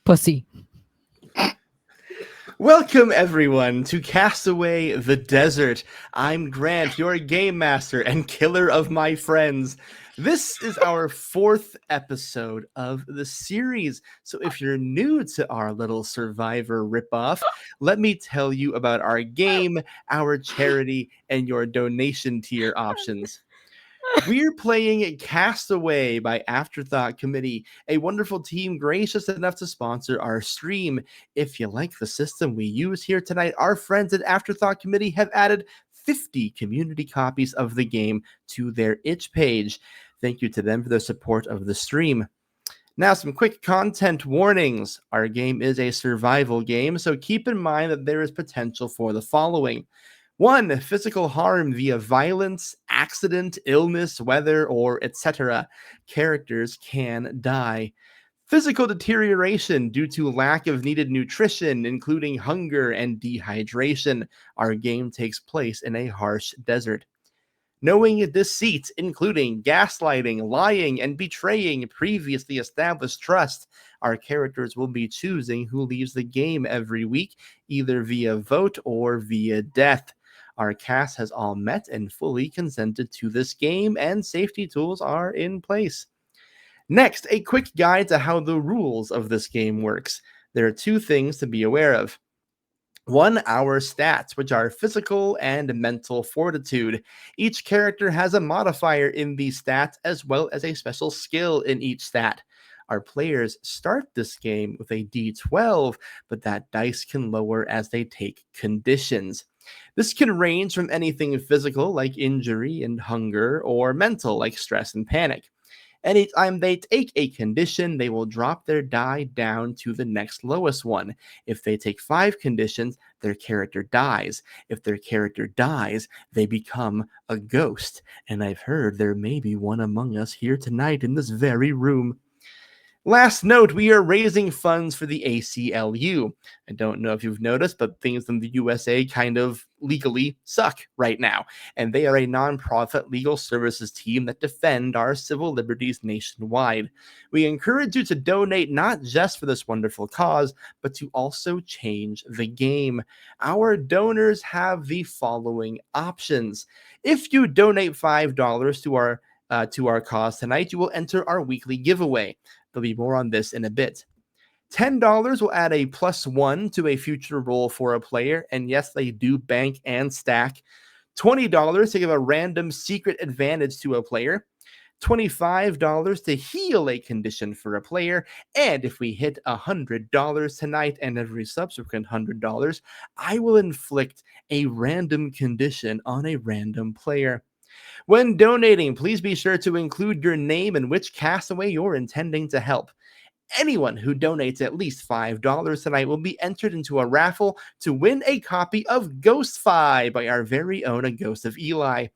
Pussy. Welcome, everyone, to Castaway the Desert. I'm Grant, your game master and killer of my friends. This is our fourth episode of the series. So, if you're new to our little survivor ripoff, let me tell you about our game, our charity, and your donation tier options. We're playing Castaway by Afterthought Committee, a wonderful team gracious enough to sponsor our stream. If you like the system we use here tonight, our friends at Afterthought Committee have added 50 community copies of the game to their itch page. Thank you to them for their support of the stream. Now, some quick content warnings. Our game is a survival game, so keep in mind that there is potential for the following. 1. Physical harm via violence, accident, illness, weather, or etc. Characters can die. Physical deterioration due to lack of needed nutrition, including hunger and dehydration. Our game takes place in a harsh desert. Knowing deceit, including gaslighting, lying, and betraying previously established trust. Our characters will be choosing who leaves the game every week, either via vote or via death. Our cast has all met and fully consented to this game, and safety tools are in place. Next, a quick guide to how the rules of this game works. There are two things to be aware of. 1. Our stats, which are physical and mental fortitude. Each character has a modifier in these stats as well as a special skill in each stat. Our players start this game with a d12, but that dice can lower as they take conditions. This can range from anything physical like injury and hunger, or mental like stress and panic. Anytime they take a condition, they will drop their die down to the next lowest one. If they take 5 conditions, their character dies. If their character dies, they become a ghost. And I've heard there may be one among us here tonight in this very room. Last note, we are raising funds for the ACLU. I don't know if you've noticed, but things in the USA kind of legally suck right now. And they are a nonprofit legal services team that defend our civil liberties nationwide. We encourage you to donate not just for this wonderful cause, but to also change the game. Our donors have the following options. If you donate $5 to our cause tonight, you will enter our weekly giveaway. There'll be more on this in a bit. $10 will add a +1 to a future roll for a player, and yes, they do bank and stack. $20 to give a random secret advantage to a player. $25 to heal a condition for a player, and if we hit $100 tonight and every subsequent $100, I will inflict a random condition on a random player. When donating, please be sure to include your name and which castaway you're intending to help. Anyone who donates at least $5 tonight will be entered into a raffle to win a copy of Ghost Fi by our very own A Ghost of Eli,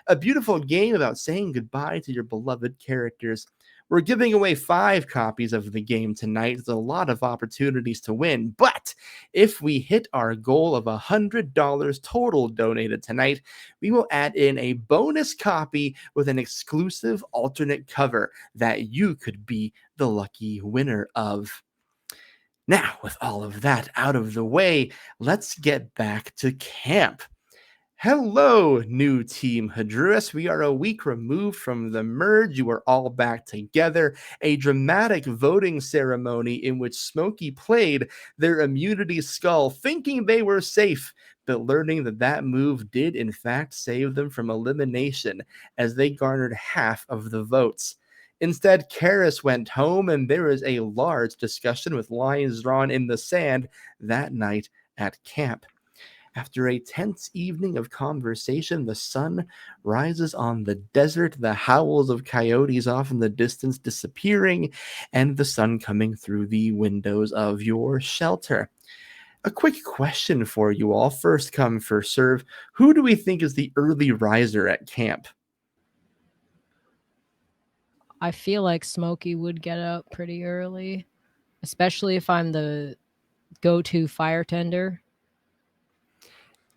a beautiful game about saying goodbye to your beloved characters. We're giving away 5 copies of the game tonight. There's a lot of opportunities to win, but if we hit our goal of $100 total donated tonight, we will add in a bonus copy with an exclusive alternate cover that you could be the lucky winner of. Now, with all of that out of the way, let's get back to camp. Hello, new Team Hadruas. We are a week removed from the merge. You are all back together. A dramatic voting ceremony in which Smokey played their immunity skull, thinking they were safe, but learning that that move did in fact save them from elimination, as they garnered half of the votes. Instead, Karis went home, and there was a large discussion with lines drawn in the sand that night at camp. After a tense evening of conversation, the sun rises on the desert, the howls of coyotes off in the distance disappearing, and the sun coming through the windows of your shelter. A quick question for you all, first come, first serve. Who do we think is the early riser at camp? I feel like Smokey would get up pretty early, especially if I'm the go-to fire tender.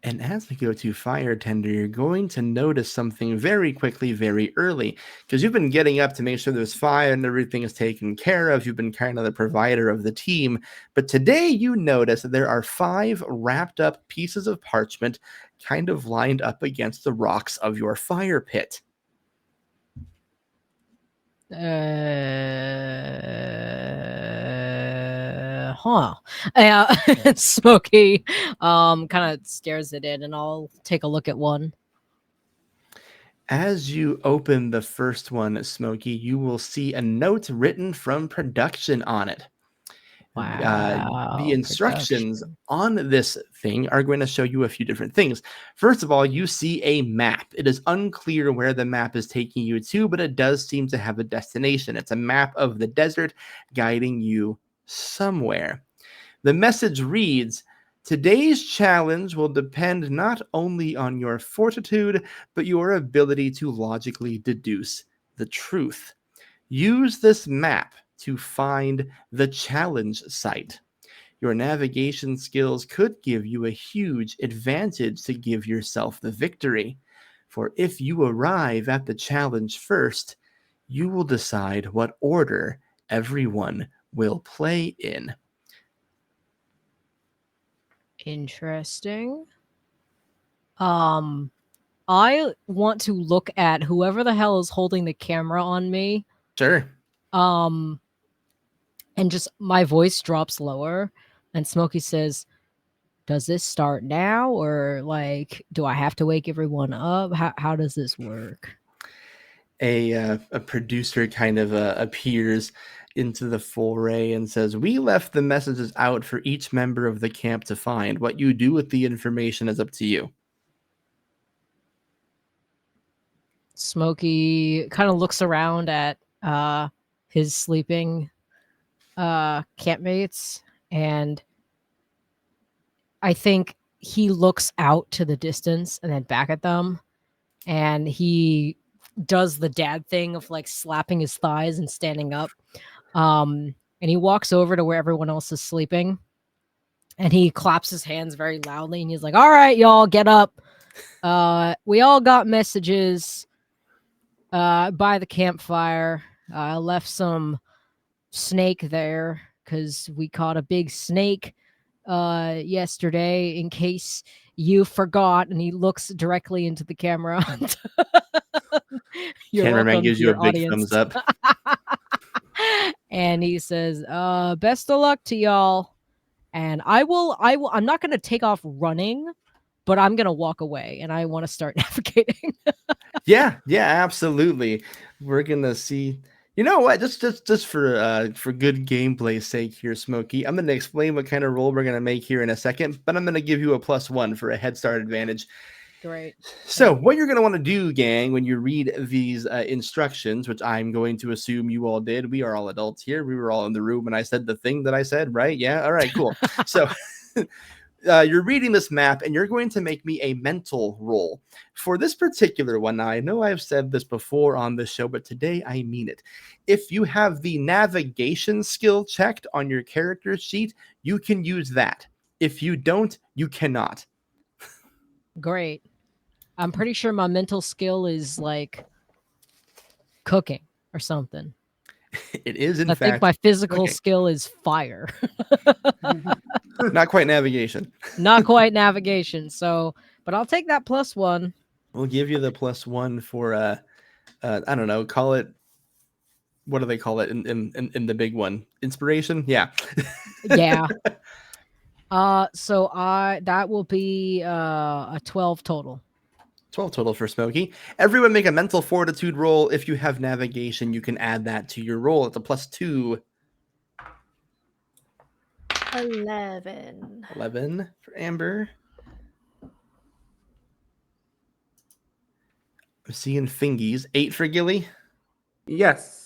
And as we go to fire tender, you're going to notice something very quickly, very early, because you've been getting up to make sure there's fire and everything is taken care of. You've been kind of the provider of the team. But today you notice that there are 5 wrapped up pieces of parchment kind of lined up against the rocks of your fire pit. Huh. Yeah. Smokey kind of stares at it, and I'll take a look at one. As you open the first one, Smokey, you will see a note written from production on it. The Wow, instructions production. on this thing are going to show you a few different things. First of all, you see a map. It is unclear where the map is taking you to, but it does seem to have a destination. It's a map of the desert guiding you somewhere. The message reads, "Today's challenge will depend not only on your fortitude, but your ability to logically deduce the truth. Use this map to find the challenge site. Your navigation skills could give you a huge advantage to give yourself the victory. For if you arrive at the challenge first, you will decide what order everyone will play in." Interesting. I want to look at whoever the hell is holding the camera on me. Sure. Um, and just my voice drops lower, and Smokey says, "Does this start now, or like, do I have to wake everyone up? How does this work?" A producer kind of appears into the foray and says, "We left the messages out for each member of the camp to find. What you do with the information is up to you." Smokey kind of looks around at his sleeping campmates, and I think he looks out to the distance and then back at them, and he does the dad thing of like slapping his thighs and standing up. And he walks over to where everyone else is sleeping, and he claps his hands very loudly, and he's like, "All right, y'all, get up. We all got messages by the campfire. I left some snake there because we caught a big snake yesterday, in case you forgot." And he looks directly into the camera. You're Cameraman welcome gives to you a your big thumbs audience. up. And he says, "Best of luck to y'all." And I'm not going to take off running, but I'm going to walk away, and I want to start navigating. Yeah, absolutely. We're gonna see. You know what? Just for good gameplay's sake here, Smokey, I'm gonna explain what kind of roll we're gonna make here in a second, but I'm gonna give you a +1 for a head start advantage. Great. So, Thank you. what you're going to want to do, gang, when you read these instructions, which I'm going to assume you all did, we are all adults here. We were all in the room when I said the thing that I said, right? Yeah. All right, cool. So, you're reading this map and you're going to make me a mental roll. For this particular one, now I know I've said this before on this show, but today I mean it. If you have the navigation skill checked on your character sheet, you can use that. If you don't, you cannot. Great. I'm pretty sure my mental skill is like cooking or something. It is, in I think fact, my physical okay. skill is fire. Not quite navigation. Not quite navigation. So, but I'll take that +1. We'll give you the +1 for I don't know, call it, what do they call it in the big one? Inspiration? Yeah. Yeah. So that will be a 12 total. 12 total for Smokey. Everyone make a mental fortitude roll. If you have navigation, you can add that to your roll. It's a +2. 11. 11 for Amber. I'm seeing fingies. 8 for Gilly. Yes.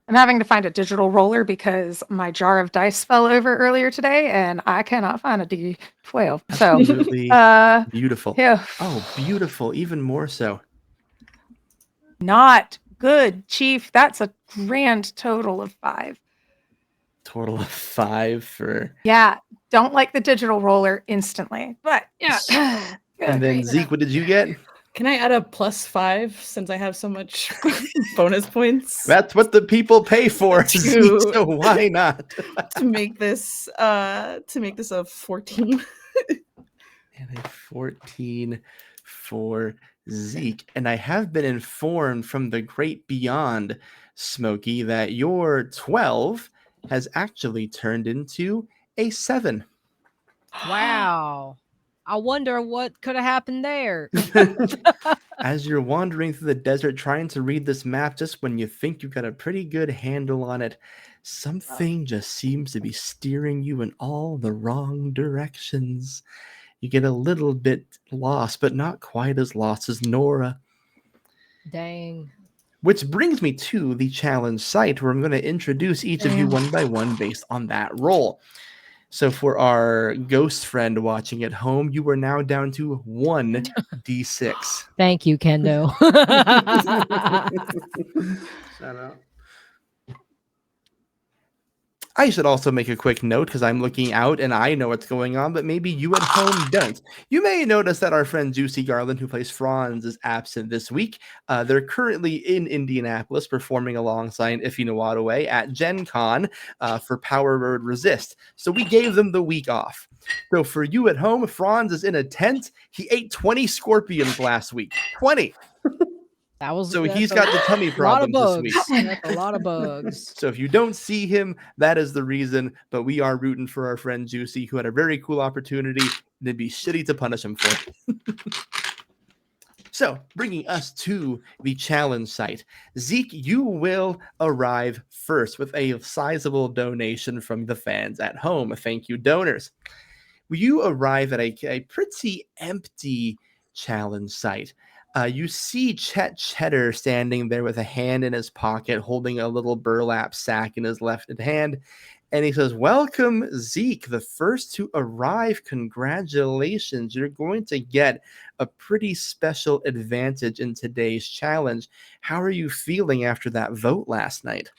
I'm having to find a digital roller because my jar of dice fell over earlier today and I cannot find a D12. So, Absolutely beautiful. yeah. Oh, beautiful. Even more so. Not good, Chief. That's a grand total of 5. Total of 5 for. Yeah, don't like the digital roller instantly, but yeah. And then Zeke, what did you get? Can I add a +5 since I have so much bonus points That's what the people pay for, Zeke, so why not? to make this a 14? And a 14 for Zeke. And I have been informed from the great beyond, Smokey, that your 12 has actually turned into a 7. Wow. I wonder what could have happened there. As you're wandering through the desert trying to read this map, just when you think you've got a pretty good handle on it, something just seems to be steering you in all the wrong directions. You get a little bit lost, but not quite as lost as Nora. Dang. Which brings me to the challenge site, where I'm going to introduce each of you one by one based on that roll. So for our ghost friend watching at home, you are now down to 1d6. Thank you, Kendo. Shout out. I should also make a quick note, because I'm looking out and I know what's going on, but maybe you at home don't. You may notice that our friend Juicy Garland, who plays Franz, is absent this week. They're currently in Indianapolis performing alongside Ify Nawadaway at Gen Con for Power Road Resist. So we gave them the week off. So for you at home, Franz is in a tent. He ate 20 scorpions last week. 20! That was So he's got the tummy problems this week. That's a lot of bugs. So if you don't see him, that is the reason. But we are rooting for our friend Juicy, who had a very cool opportunity. It'd be shitty to punish him for. So bringing us to the challenge site. Zeke, you will arrive first with a sizable donation from the fans at home. Thank you, donors. You arrive at a pretty empty challenge site. You see Chet Cheddar standing there with a hand in his pocket, holding a little burlap sack in his left hand. And he says, "Welcome, Zeke, the first to arrive. Congratulations. You're going to get a pretty special advantage in today's challenge. How are you feeling after that vote last night?"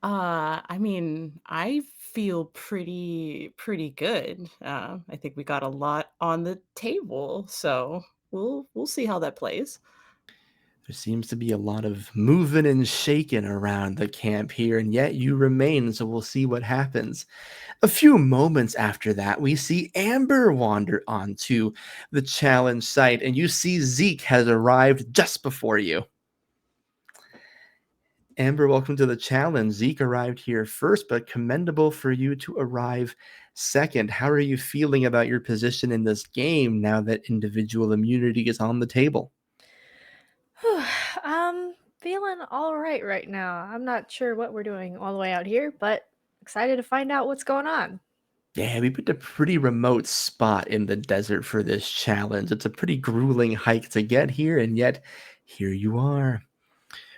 I mean, I feel pretty good. I think we got a lot on the table, so we'll see how that plays. There seems to be a lot of moving and shaking around the camp here, and yet you remain, so we'll see what happens. A few moments after that, we see Amber wander onto the challenge site, and you see Zeke has arrived just before you. Amber, welcome to the challenge. Zeke arrived here first, but commendable for you to arrive second. How are you feeling about your position in this game now that individual immunity is on the table? I'm feeling all right now. I'm not sure what we're doing all the way out here, but excited to find out what's going on. Yeah, we picked a pretty remote spot in the desert for this challenge. It's a pretty grueling hike to get here, and yet here you are.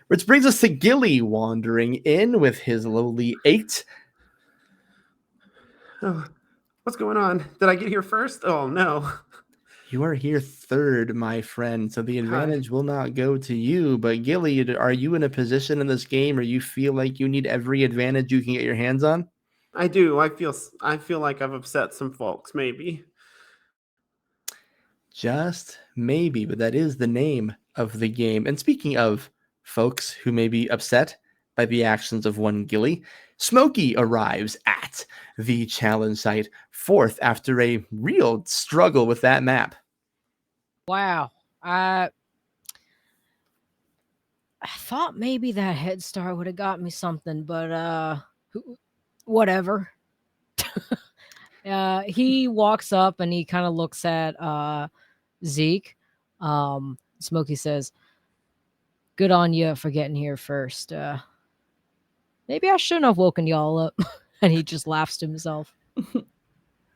Which brings us to Gilly wandering in with his lowly 8. Oh, what's going on? Did I get here first? Oh, no. You are here third, my friend, so the advantage will not go to you. But Gilly, are you in a position in this game where you feel like you need every advantage you can get your hands on? I do. I feel like I've upset some folks, maybe. Just maybe, but that is the name of the game. And speaking of folks who may be upset by the actions of one Gilly, Smokey arrives at the challenge site fourth after a real struggle with that map. Wow. I thought maybe that head start would have got me something, but whatever. He walks up and he kind of looks at Zeke. Smokey says, "Good on you for getting here first. Maybe I shouldn't have woken y'all up." And he just laughs to himself.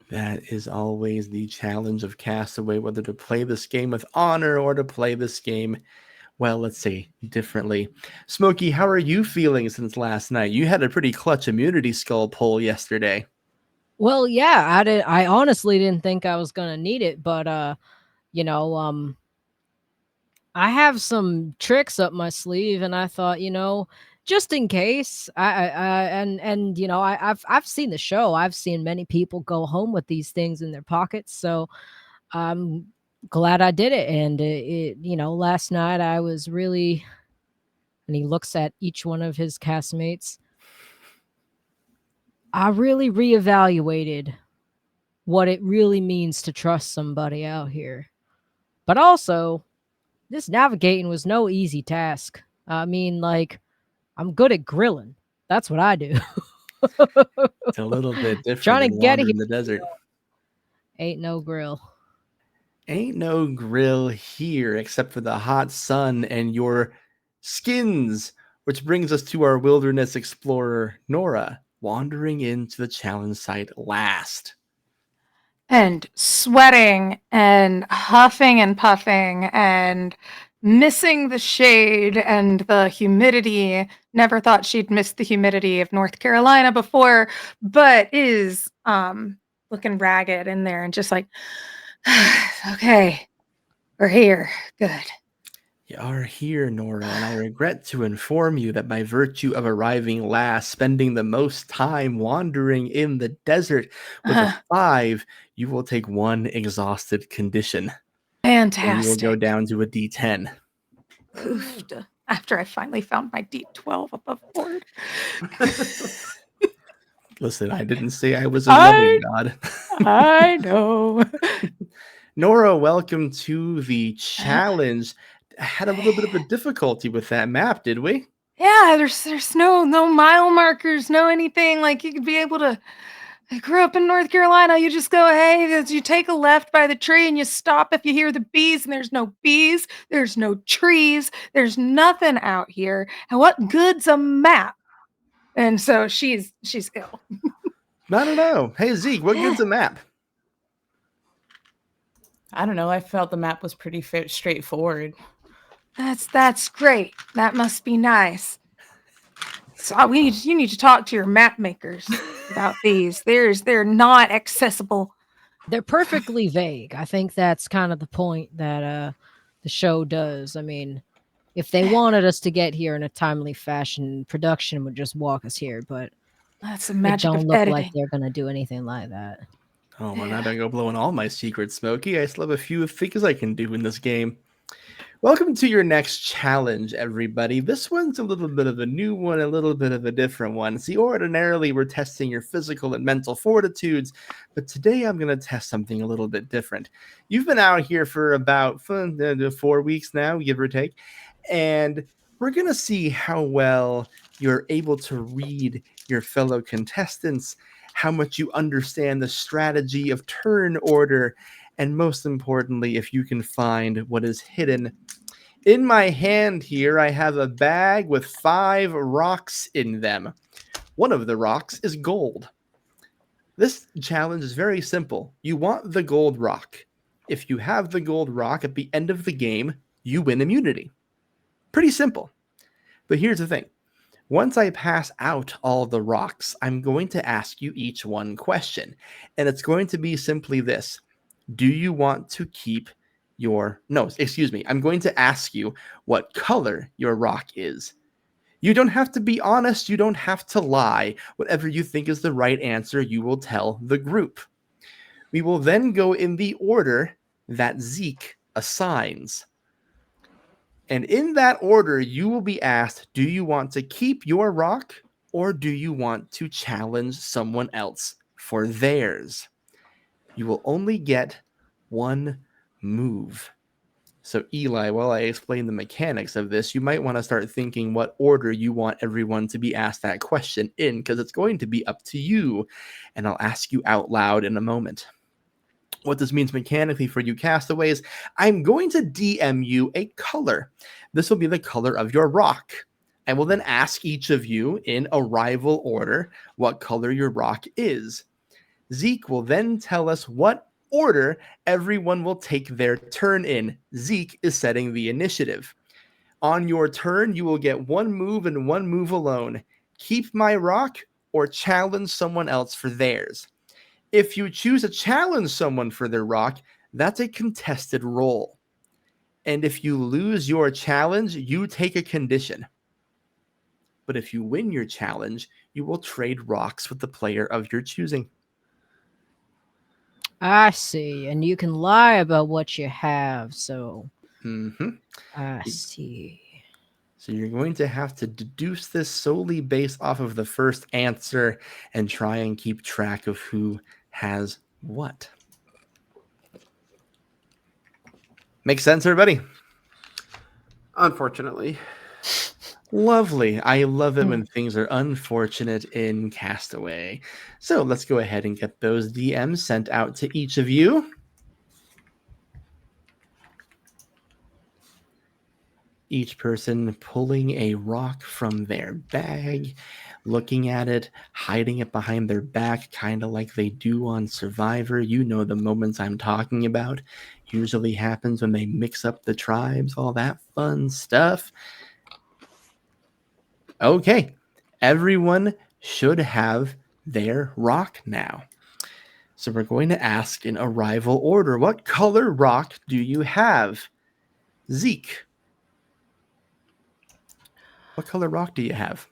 That is always the challenge of Castaway, whether to play this game with honor or to play this game, well, let's say differently. Smokey, how are you feeling since last night? You had a pretty clutch immunity skull pull yesterday. Well, yeah, I honestly didn't think I was gonna need it, but I have some tricks up my sleeve, and I thought, just in case. And you know, I've seen the show. I've seen many people go home with these things in their pockets. So I'm glad I did it. And you know, last night I was really, and he looks at each one of his castmates. I really reevaluated what it really means to trust somebody out here. But also, this navigating was no easy task. I mean, like, I'm good at grilling. That's what I do. It's a little bit different Trying to than get here wandering the desert. ain't no grill. Ain't no grill here except for the hot sun and your skins, which brings us to our wilderness explorer, Nora, wandering into the challenge site last. And sweating and huffing and puffing and missing the shade and the humidity. Never thought she'd miss the humidity of North Carolina before, but is looking ragged in there and just like, okay, we're here. Good. You are here, Nora, and I regret to inform you that by virtue of arriving last, spending the most time wandering in the desert with a 5, you will take 1 exhausted condition. Fantastic. And you will go down to a D10. Poofed. After I finally found my D12 above board. Listen, I didn't say I was a loving god. I know. Nora, welcome to the challenge. Had a little bit of a difficulty with that map, did we? Yeah, there's no mile markers, no anything. Like, you could be able to. I grew up in North Carolina. You just go, hey, you take a left by the tree and you stop if you hear the bees, and there's no bees, there's no trees, there's nothing out here. And what good's a map? And so she's ill. I don't know. Hey, Zeke, what good's a map? I don't know. I felt the map was pretty straightforward. That's great. That must be nice. So you need to talk to your map makers about these. They're not accessible. They're perfectly vague. I think that's kind of the point that the show does. I mean, if they wanted us to get here in a timely fashion, production would just walk us here, but That's the it magic don't of look editing. like they're gonna do anything like that. Oh, well, now don't go blowing all my secrets, Smokey. I still have a few things I can do in this game. Welcome to your next challenge, everybody. This one's a little bit of a new one, a little bit of a different one. See, ordinarily we're testing your physical and mental fortitudes, but today I'm going to test something a little bit different. You've been out here for about 4 weeks now, give or take, and we're going to see how well you're able to read your fellow contestants, how much you understand the strategy of turn order, and most importantly, if you can find what is hidden. In my hand here, I have a bag with 5 rocks in them. One of the rocks is gold. This challenge is very simple. You want the gold rock. If you have the gold rock at the end of the game, you win immunity. Pretty simple. But here's the thing. Once I pass out all the rocks, I'm going to ask you each one question. And it's going to be simply this. Do you want to keep I'm going to ask you what color your rock is. You don't have to be honest. You don't have to lie. Whatever you think is the right answer, you will tell the group. We will then go in the order that Zeke assigns. And in that order, you will be asked, do you want to keep your rock or do you want to challenge someone else for theirs? You will only get 1 move. So Eli, while I explain the mechanics of this, you might want to start thinking what order you want everyone to be asked that question in, because it's going to be up to you, and I'll ask you out loud in a moment. What this means mechanically for you castaways, I'm going to DM you a color. This will be the color of your rock. I will then ask each of you in arrival order what color your rock is. Zeke will then tell us what order everyone will take their turn in. Zeke is setting the initiative. On your turn, you will get 1 move and 1 move alone. Keep my rock or challenge someone else for theirs. If you choose to challenge someone for their rock, that's a contested roll. And if you lose your challenge, you take a condition. But if you win your challenge, you will trade rocks with the player of your choosing. I see. And you can lie about what you have. So Mm-hmm. I see. So you're going to have to deduce this solely based off of the first answer and try and keep track of who has what. Makes sense, everybody? Unfortunately. Lovely. I love it when things are unfortunate in Castaway. So let's go ahead and get those DMs sent out to each of you. Each person pulling a rock from their bag, looking at it, hiding it behind their back, kind of like they do on Survivor. You know the moments I'm talking about. Usually happens when they mix up the tribes, all that fun stuff. Okay, everyone should have their rock now. So we're going to ask in arrival order. What color rock do you have? Zeke. What color rock do you have?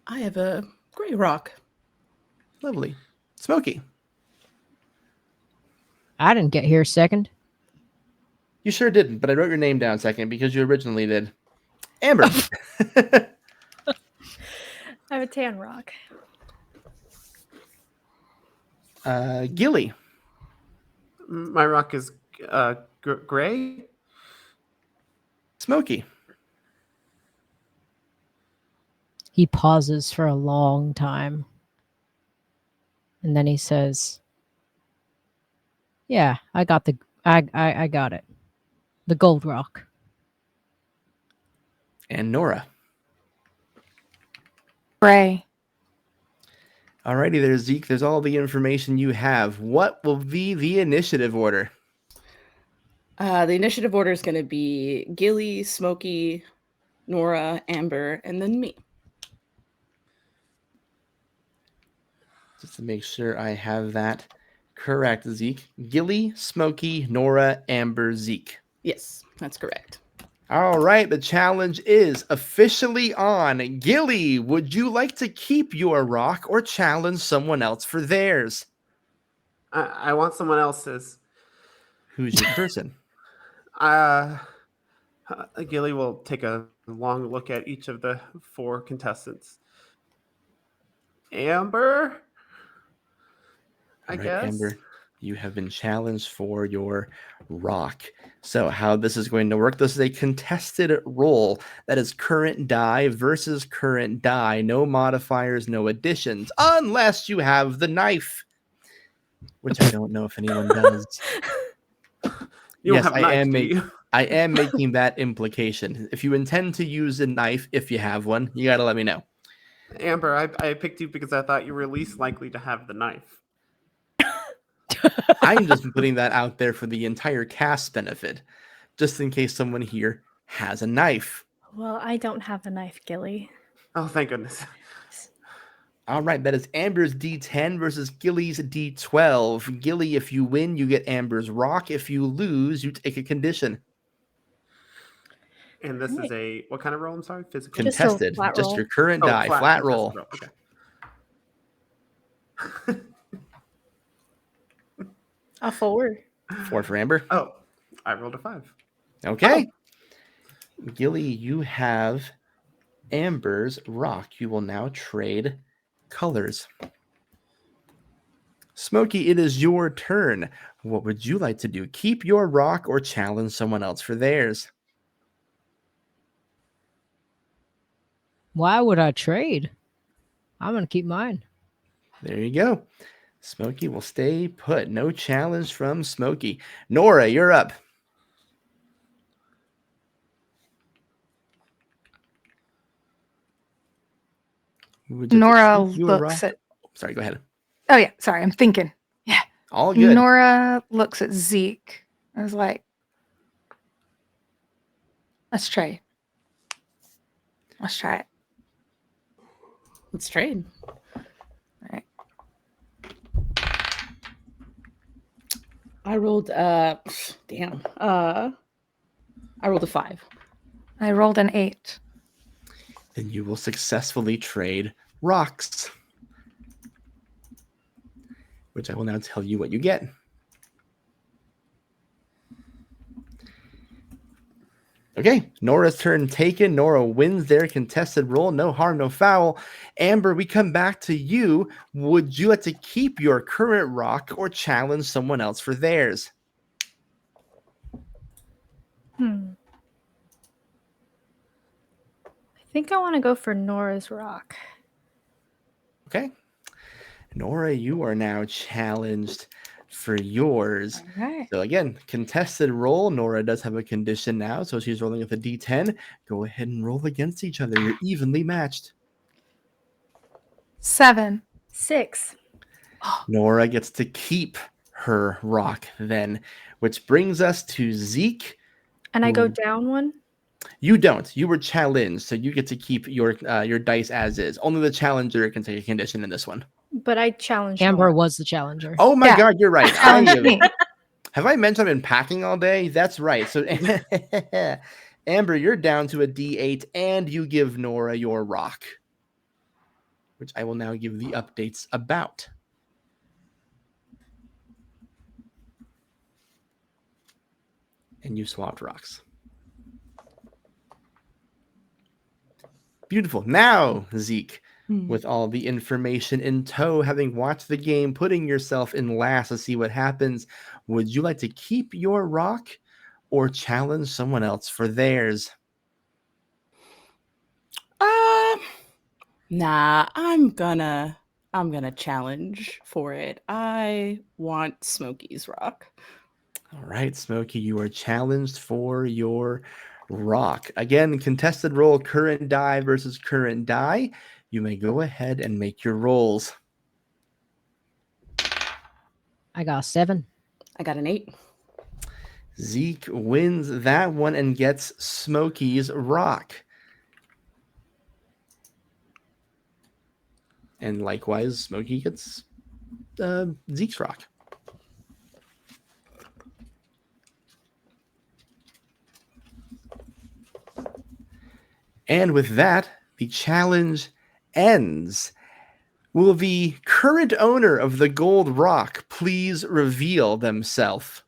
I have a gray rock. Lovely. Smokey. I didn't get here second. You sure didn't, but I wrote your name down second because you originally did. Amber. I have a tan rock. Gilly. My rock is gray. Smokey. He pauses for a long time. And then he says, "Yeah, I got I got it. The gold rock." And Nora. Gray. Alrighty there, Zeke. There's all the information you have. What will be the initiative order? The initiative order is going to be Gilly, Smokey, Nora, Amber, and then me. Just to make sure I have that correct, Zeke. Gilly, Smokey, Nora, Amber, Zeke. Yes, that's correct. All right, the challenge is officially on. Gilly, would you like to keep your rock or challenge someone else for theirs? I want someone else's. Who's your person? Gilly will take a long look at each of the 4 contestants. Amber, I guess. Amber, you have been challenged for your rock. So how this is going to work, this is a contested roll. That is current die versus current die. No modifiers, no additions, unless you have the knife, which I don't know if anyone does. You don't Yes, have I knife, am do you? I am making that implication. If you intend to use a knife, if you have one, you got to let me know. Amber, I picked you because I thought you were least likely to have the knife. I'm just putting that out there for the entire cast benefit, just in case someone here has a knife. Well, I don't have a knife, Gilly. Oh, thank goodness. All right, that is Amber's D10 versus Gilly's D12. Gilly, if you win, you get Amber's rock. If you lose, you take a condition. And this is a what kind of roll? I'm sorry, physical. Just a Contested, flat just roll. your current die, flat roll. contested Okay. A 4. 4 for Amber. Oh, I rolled a 5. Okay. Gilly, you have Amber's rock. You will now trade colors. Smokey, it is your turn. What would you like to do? Keep your rock or challenge someone else for theirs? Why would I trade? I'm going to keep mine. There you go. Smokey will stay put. No challenge from Smokey. Nora, you're up. Nora looks at. Sorry, go ahead. Oh yeah, sorry, I'm thinking. Yeah. All good. Nora looks at Zeke. I was like, let's try it. Let's try it. Let's trade. All right. I rolled I rolled a 5. I rolled an 8. then you will successfully trade rocks, which I will now tell you what you get. Okay, Nora's turn taken. Nora wins their contested roll. No harm, no foul. Amber, we come back to you. Would you like to keep your current rock or challenge someone else for theirs? I think I want to go for Nora's rock. Okay. Nora, you are now challenged for yours. Okay. So again, contested roll. Nora does have a condition now, so she's rolling with a d10. Go ahead and roll against each other. You're evenly matched. 7. 6. Nora gets to keep her rock then, which brings us to Zeke. And I go Ooh. down one? You don't. You were challenged, so you get to keep your dice as is. Only the challenger can take a condition in this one. But I challenged Amber Nora. was the challenger. Oh my Yeah. God, you're right. Challenge me. Have I mentioned I've been packing all day? That's right. So, Amber, you're down to a D8, and you give Nora your rock, which I will now give the updates about. And you swapped rocks. Beautiful. Now, Zeke, with all the information in tow, having watched the game, putting yourself in last to see what happens, would you like to keep your rock or challenge someone else for theirs? Nah, I'm gonna challenge for it. I want Smokey's rock. All right, Smokey, you are challenged for your rock. Again, contested roll, current die versus current die. You may go ahead and make your rolls. I got a 7. I got an 8. Zeke wins that one and gets Smokey's rock. And likewise, Smokey gets Zeke's rock. And with that, the challenge ends. Will the current owner of the gold rock please reveal themselves?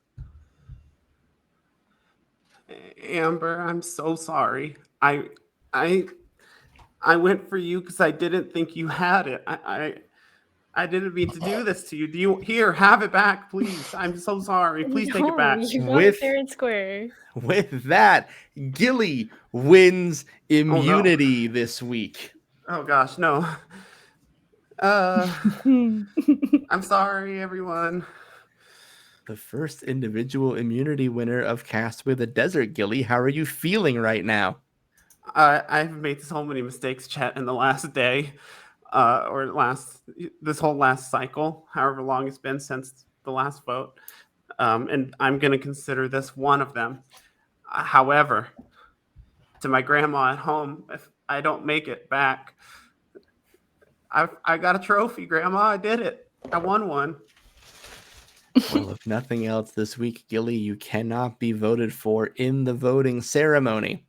Amber, I'm so sorry. I went for you because I didn't think you had it. I didn't mean to do this to you. Do you here? Have it back, please. I'm so sorry. Please take it back. You got With- it fair and square. With that, Gilly wins no. immunity this week. Oh gosh, no. I'm sorry, everyone. The first individual immunity winner of Castaway the Desert. Gilly, how are you feeling right now? I've made so many mistakes, Chet, in the last day, this whole last cycle, however long it's been since the last vote, and I'm going to consider this one of them. However, to my grandma at home, if I don't make it back, I got a trophy, Grandma. I did it. I won one. Well, if nothing else this week, Gilly, you cannot be voted for in the voting ceremony.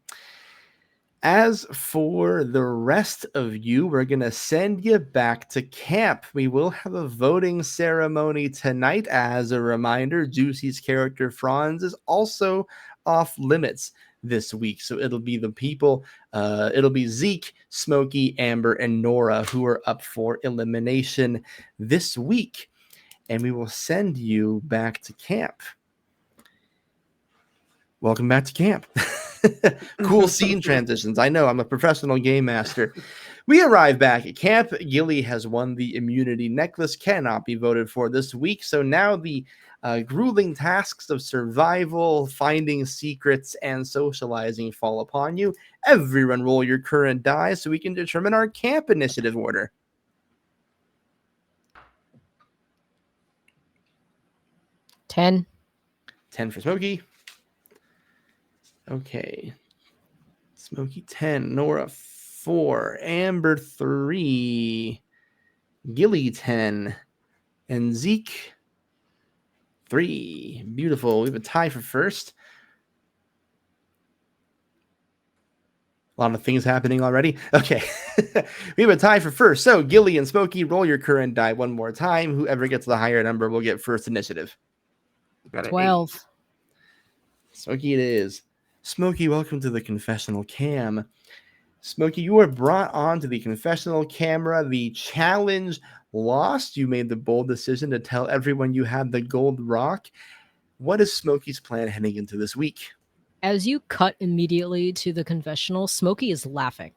As for the rest of you, we're going to send you back to camp. We will have a voting ceremony tonight. As a reminder, Juicy's character Franz is also off limits this week. So it'll be the people, it'll be Zeke, Smokey, Amber, and Nora who are up for elimination this week. And we will send you back to camp. Welcome back to camp. Cool scene transitions. I know, I'm a professional game master. We arrive back at camp. Gilly has won the immunity necklace, cannot be voted for this week. So now the grueling tasks of survival, finding secrets, and socializing fall upon you. Everyone roll your current die so we can determine our camp initiative order. 10. 10 for Smokey. Okay. Smokey 10, Nora 4, Amber 3, Gilly 10, and Zeke 3. Beautiful. We have a tie for first. A lot of things happening already. Okay. We have a tie for first. So Gilly and Smokey, roll your current die one more time. Whoever gets the higher number will get first initiative. Got an 12. 8. Smokey it is. Smokey, welcome to the confessional cam. Smokey, you were brought onto the confessional camera. The challenge lost. You made the bold decision to tell everyone you had the gold rock. What is Smokey's plan heading into this week? As you cut immediately to the confessional, Smokey is laughing.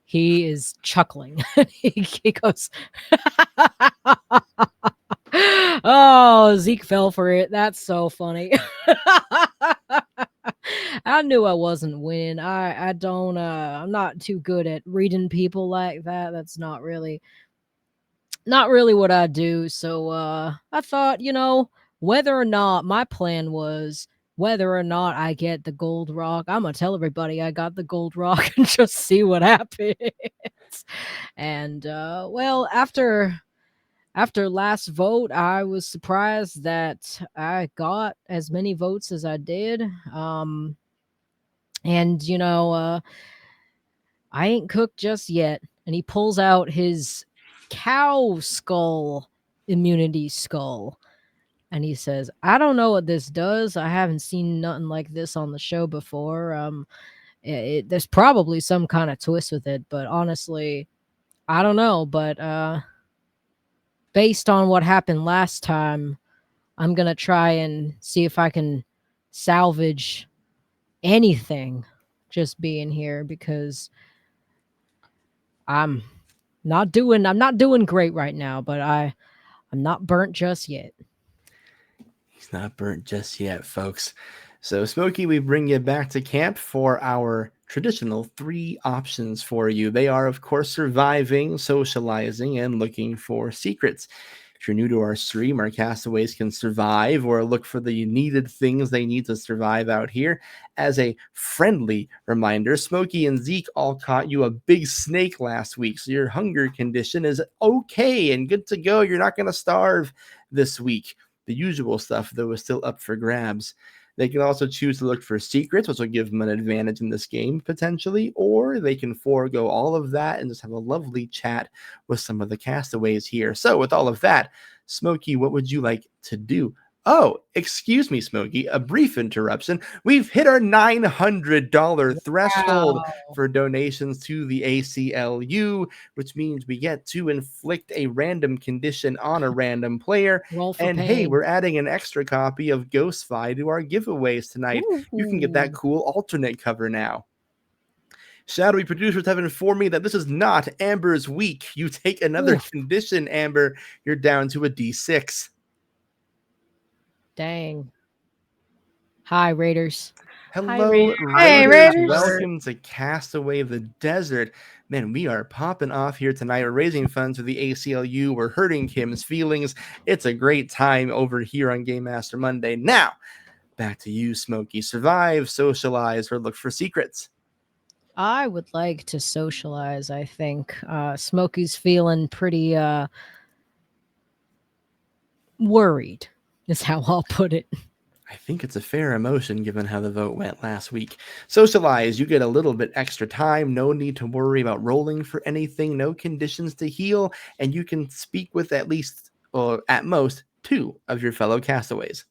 He is chuckling. he goes, "Oh, Zeke fell for it. That's so funny." I knew I wasn't winning. I don't I'm not too good at reading people like that. That's not really what I do. So I thought, whether or not my plan was whether or not I get the gold rock, I'm gonna tell everybody I got the gold rock and just see what happens. And well, after last vote, I was surprised that I got as many votes as I did. And I ain't cooked just yet. And he pulls out his cow skull immunity skull. And he says, "I don't know what this does. I haven't seen nothing like this on the show before. There's probably some kind of twist with it, but honestly, I don't know. But based on what happened last time, I'm gonna try and see if I can salvage anything just being here because I'm not doing great right now, but I'm not burnt just yet." He's not burnt just yet, folks. So, Smokey, we bring you back to camp for our traditional 3 options for you. They are, of course, surviving, socializing, and looking for secrets. If you're new to our stream, our castaways can survive or look for the needed things they need to survive out here. As a friendly reminder, Smokey and Zeke all caught you a big snake last week, so your hunger condition is okay and good to go. You're not going to starve this week. The usual stuff, though, is still up for grabs. They can also choose to look for secrets, which will give them an advantage in this game, potentially, or they can forego all of that and just have a lovely chat with some of the castaways here. So, with all of that, Smokey, what would you like to do? Oh, excuse me, Smokey, a brief interruption. We've hit our $900 threshold for donations to the ACLU, which means we get to inflict a random condition on a random player. Roll for And hey, pain. we're adding an extra copy of Ghostfi to our giveaways tonight. You can get that Ooh. cool alternate cover now. Shadowy producers have informed me that this is not Amber's week. You take another Oof. condition, Amber. You're down to a D6. Dang. Hi, Raiders. Hello, Raiders. Hey, Raiders. Raiders. Welcome to Castaway the Desert. Man, we are popping off here tonight. We're raising funds for the ACLU. We're hurting Kim's feelings. It's a great time over here on Game Master Monday. Now, back to you, Smokey. Survive, socialize, or look for secrets. I would like to socialize, I think. Smokey's feeling pretty worried, is how I'll put it. I think it's a fair emotion given how the vote went last week. Socialize, you get a little bit extra time. No need to worry about rolling for anything. No conditions to heal. And you can speak with at least, or at most, 2 of your fellow castaways.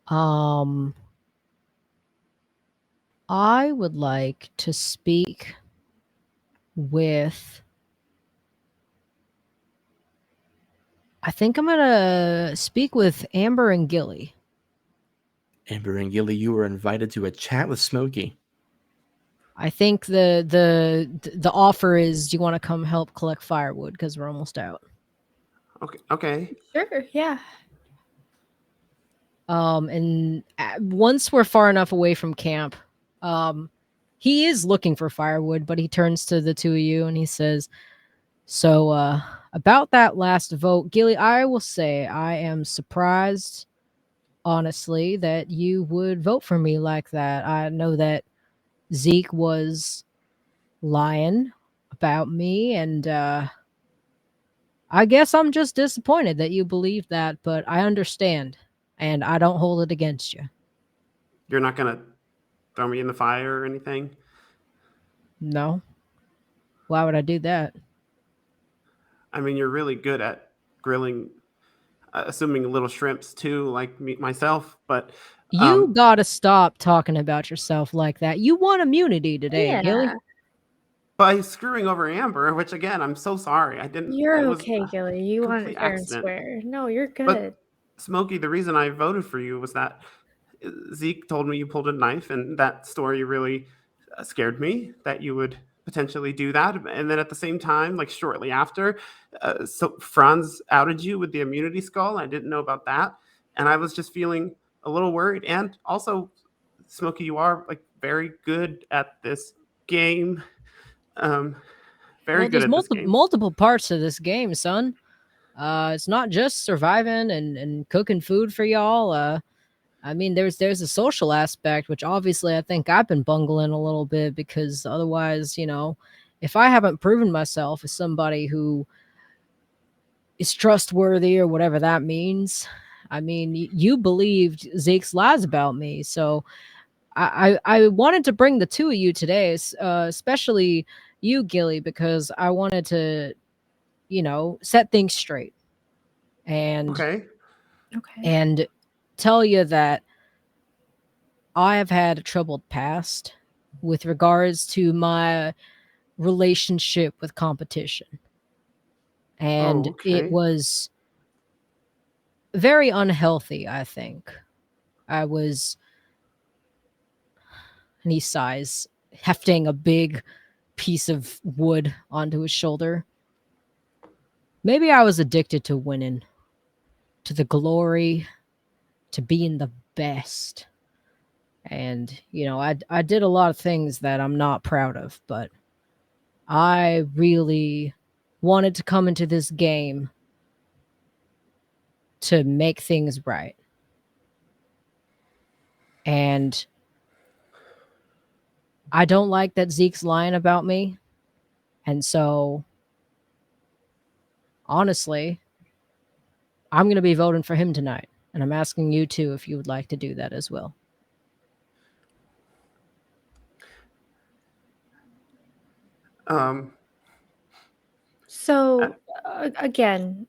I would like to speak with... I think I'm gonna speak with Amber and Gilly. Amber and Gilly, you were invited to a chat with Smokey. I think the offer is, do you want to come help collect firewood because we're almost out. Okay. Sure, yeah. And once we're far enough away from camp, he is looking for firewood, but he turns to the 2 of you and he says, "So about that last vote, Gilly, I will say I am surprised, honestly, that you would vote for me like that. I know that Zeke was lying about me, and I guess I'm just disappointed that you believe that, but I understand, and I don't hold it against you." You're not gonna throw me in the fire or anything? No. Why would I do that? I mean, you're really good at grilling, assuming little shrimps too, like me myself. But You um, gotta stop talking about yourself like that. You want immunity today, Gilly. Yeah, by screwing over Amber, which again, I'm so sorry. I didn't. you're It was okay, a Gilly. You want it complete fair and accident. square. No, you're good. But Smokey, the reason I voted for you was that Zeke told me you pulled a knife, and that story really scared me that you would potentially do that. And then at the same time, like shortly after, so Franz outed you with the immunity skull. I didn't know about that, and I was just feeling a little worried. And also, Smokey, you are like very good at this game. Um, very Well, good there's at this game. multiple parts to this game, son. It's not just surviving and cooking food for y'all. I mean, there's a social aspect, which obviously I think I've been bungling a little bit because otherwise, if I haven't proven myself as somebody who is trustworthy or whatever that means, I mean, you believed Zeke's lies about me, so I wanted to bring the two of you today, especially you, Gilly, because I wanted to, set things straight and Okay. Okay. and tell you that I have had a troubled past with regards to my relationship with competition. Oh, And it okay. was very unhealthy, I think. I was, and he sighs, hefting a big piece of wood onto his shoulder. Maybe I was addicted to winning, to the glory, to being the best. And, I did a lot of things that I'm not proud of, but I really wanted to come into this game to make things right. And I don't like that Zeke's lying about me. And so, honestly, I'm going to be voting for him tonight. And I'm asking you too if you would like to do that as well. Um, uh, So, again,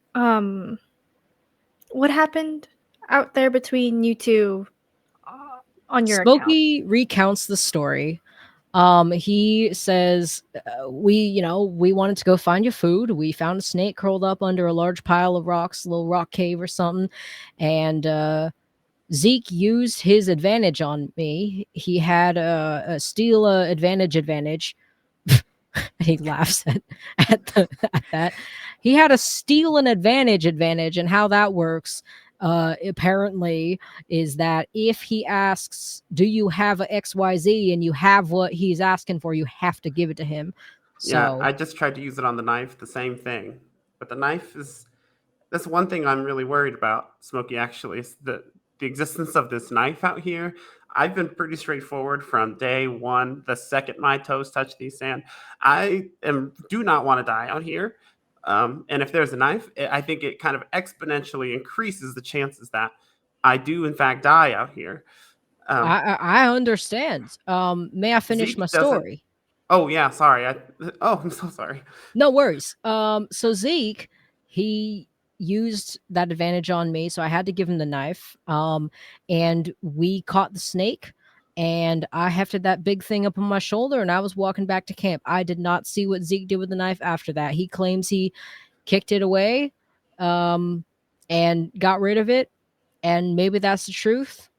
what happened out there between you two on your account? Smokey recounts the story. He says, we wanted to go find your food. We found a snake curled up under a large pile of rocks, a little rock cave or something. And Zeke used his advantage on me. He had a steal advantage. He laughs at that. He had a steal an advantage, and how that works. Apparently, is that if he asks, "Do you have a XYZ?" and you have what he's asking for, you have to give it to him. yeah, So I just tried to use it on the knife, the same thing. But the knife is that's one thing I'm really worried about, Smokey, actually, is the existence of this knife out here. I've been pretty straightforward from day one. The second my toes touch the sand, do not want to die out here. And if there's a knife, I think it kind of exponentially increases the chances that I do in fact die out here. Um, I understand. May I finish my Zeke doesn't. story? Oh yeah, sorry. I'm so sorry. No worries. So Zeke, he used that advantage on me, so I had to give him the knife. And we caught the snake, and I hefted that big thing up on my shoulder, and I was walking back to camp. I did not see what Zeke did with the knife after that. He claims he kicked it away, um, and got rid of it, and maybe that's the truth.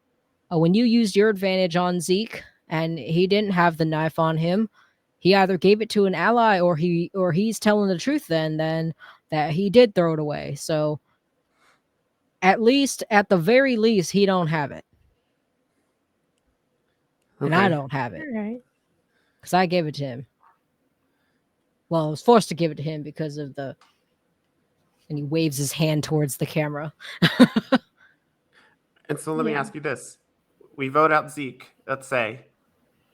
When you used your advantage on Zeke, and he didn't have the knife on him, he either gave it to an ally or he's telling the truth then that he did throw it away. So at the very least he don't have it. And I Okay. don't have it All right. because I gave it to him. Well, I was forced to give it to him because of the and he waves his hand towards the camera. And so let me Yeah. ask you this: we vote out Zeke. Let's say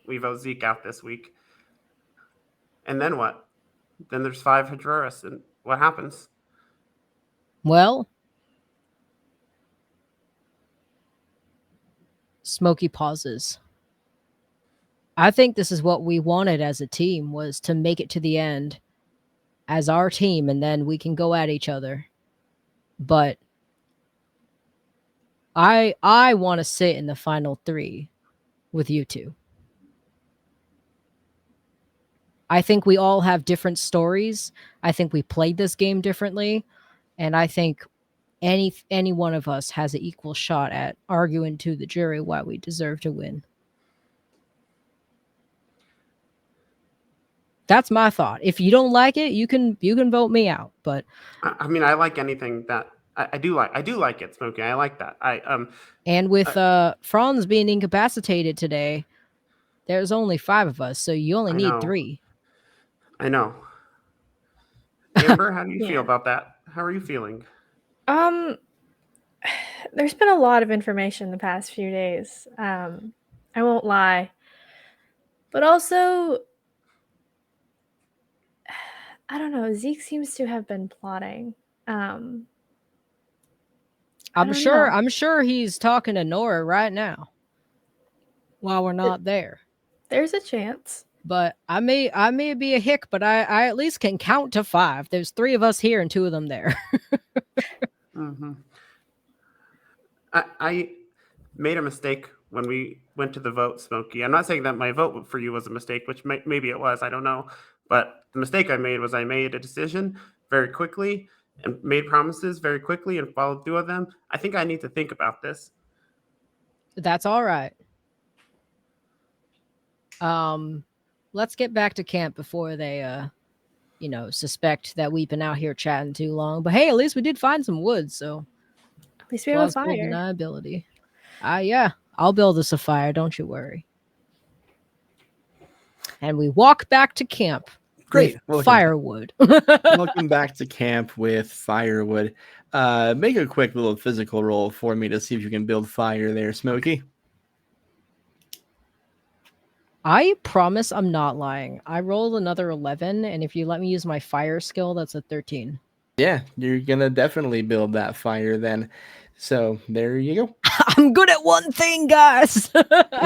we vote Zeke out this week, and then what? Then there's five Hadroris, and what happens? Well, Smokey pauses. I think this is what we wanted as a team, was to make it to the end as our team, and then we can go at each other. But I want to sit in the final 3 with you two. I think we all have different stories. I think we played this game differently, and I think any one of us has an equal shot at arguing to the jury why we deserve to win. That's my thought. If you don't like it, you can vote me out. But I mean, I like anything that I do like. I do like it, Smokey. I like that. and with Franz being incapacitated today, there's only 5 of us, so you only I need know. 3. I know. Amber, how do you Yeah. feel about that? How are you feeling? There's been a lot of information the past few days. I won't lie. But also, I don't know, Zeke seems to have been plotting. I don't know. I'm sure he's talking to Nora right now while we're not there. There's a chance. But I may be a hick, but I at least can count to 5. There's 3 of us here and 2 of them there. Mm-hmm. I made a mistake when we went to the vote, Smokey. I'm not saying that my vote for you was a mistake, which maybe it was. I don't know. But the mistake I made was I made a decision very quickly and made promises very quickly and followed through on them. I think I need to think about this. That's all right. Let's get back to camp before they suspect that we've been out here chatting too long. But hey, at least we did find some wood, so At least we have a plausible fire. deniability. Yeah, I'll build us a fire, don't you worry. And we walk back to camp. Great. With firewood. Welcome back to camp with firewood. Make a quick little physical roll for me to see if you can build fire there, Smokey. I promise I'm not lying. I rolled another 11, and if you let me use my fire skill, that's a 13. Yeah, you're going to definitely build that fire then. So there you go. I'm good at one thing, guys.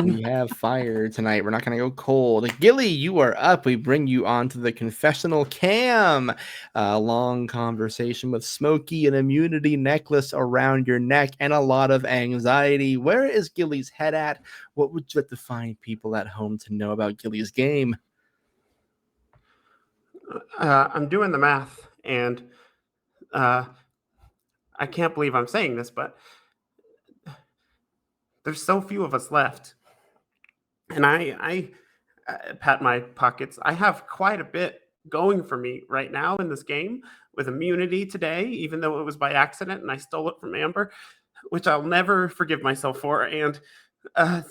We have fire tonight. We're not going to go cold. Gilly, you are up. We bring you on to the confessional cam. A long conversation with Smokey, an immunity necklace around your neck, and a lot of anxiety. Where is Gilly's head at? What would you like to find people at home to know about Gilly's game? I'm doing the math, and I can't believe I'm saying this, but there's so few of us left. And I pat my pockets. I have quite a bit going for me right now in this game with immunity today, even though it was by accident and I stole it from Amber, which I'll never forgive myself for. And I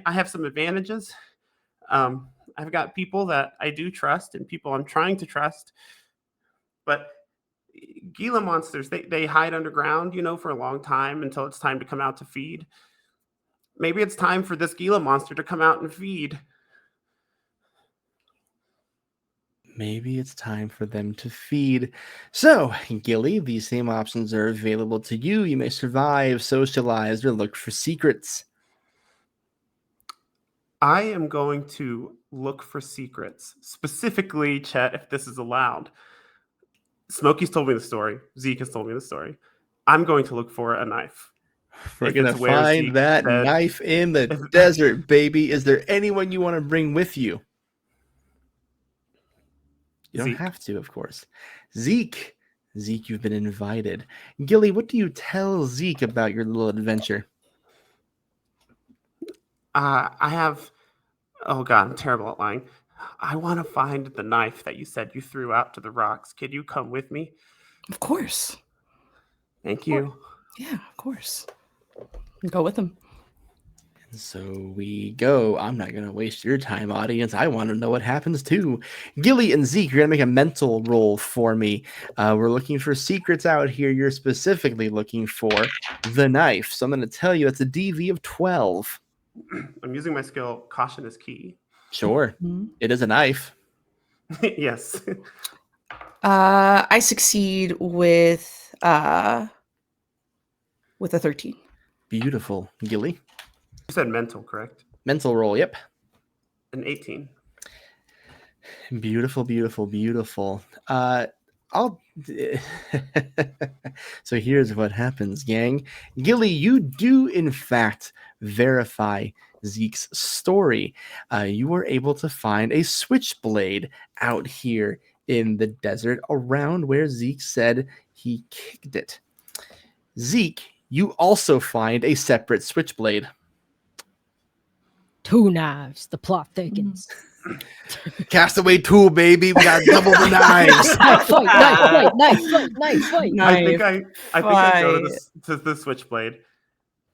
have some advantages. I've got people that I do trust and people I'm trying to trust. But Gila monsters, they hide underground, for a long time until it's time to come out to feed. Maybe it's time for this Gila monster to come out and feed. Maybe it's time for them to feed. So, Gilly, these same options are available to you. You may survive, socialize, or look for secrets. I am going to look for secrets. Specifically, Chet, if this is allowed. Smokey's told me the story. Zeke has told me the story. I'm going to look for a knife. We're going to find that knife in the desert, baby. Is there anyone you want to bring with you? You don't have to, of course. Zeke, you've been invited. Gilly, what do you tell Zeke about your little adventure? Oh God, I'm terrible at lying. I want to find the knife that you said you threw out to the rocks. Could you come with me? Of course. Thank you. Yeah, of course. Go with him. And so we go. I'm not going to waste your time, audience. I want to know what happens too. Gilly and Zeke, you're going to make a mental roll for me. We're looking for secrets out here. You're specifically looking for the knife. So I'm going to tell you it's a DV of 12. I'm using my skill, caution is key. Sure. It is a knife. Yes. I succeed with a 13. Beautiful. Gilly? You said mental, correct? Mental roll, yep. An 18. Beautiful, beautiful, beautiful. I'll. So here's what happens, gang. Gilly, you do in fact verify Zeke's story. You were able to find a switchblade out here in the desert around where Zeke said he kicked it. Zeke, you also find a separate switchblade. 2 knives. The plot thickens. Castaway 2, baby. We got double the knives. Knife fight, knife fight. I go to the switchblade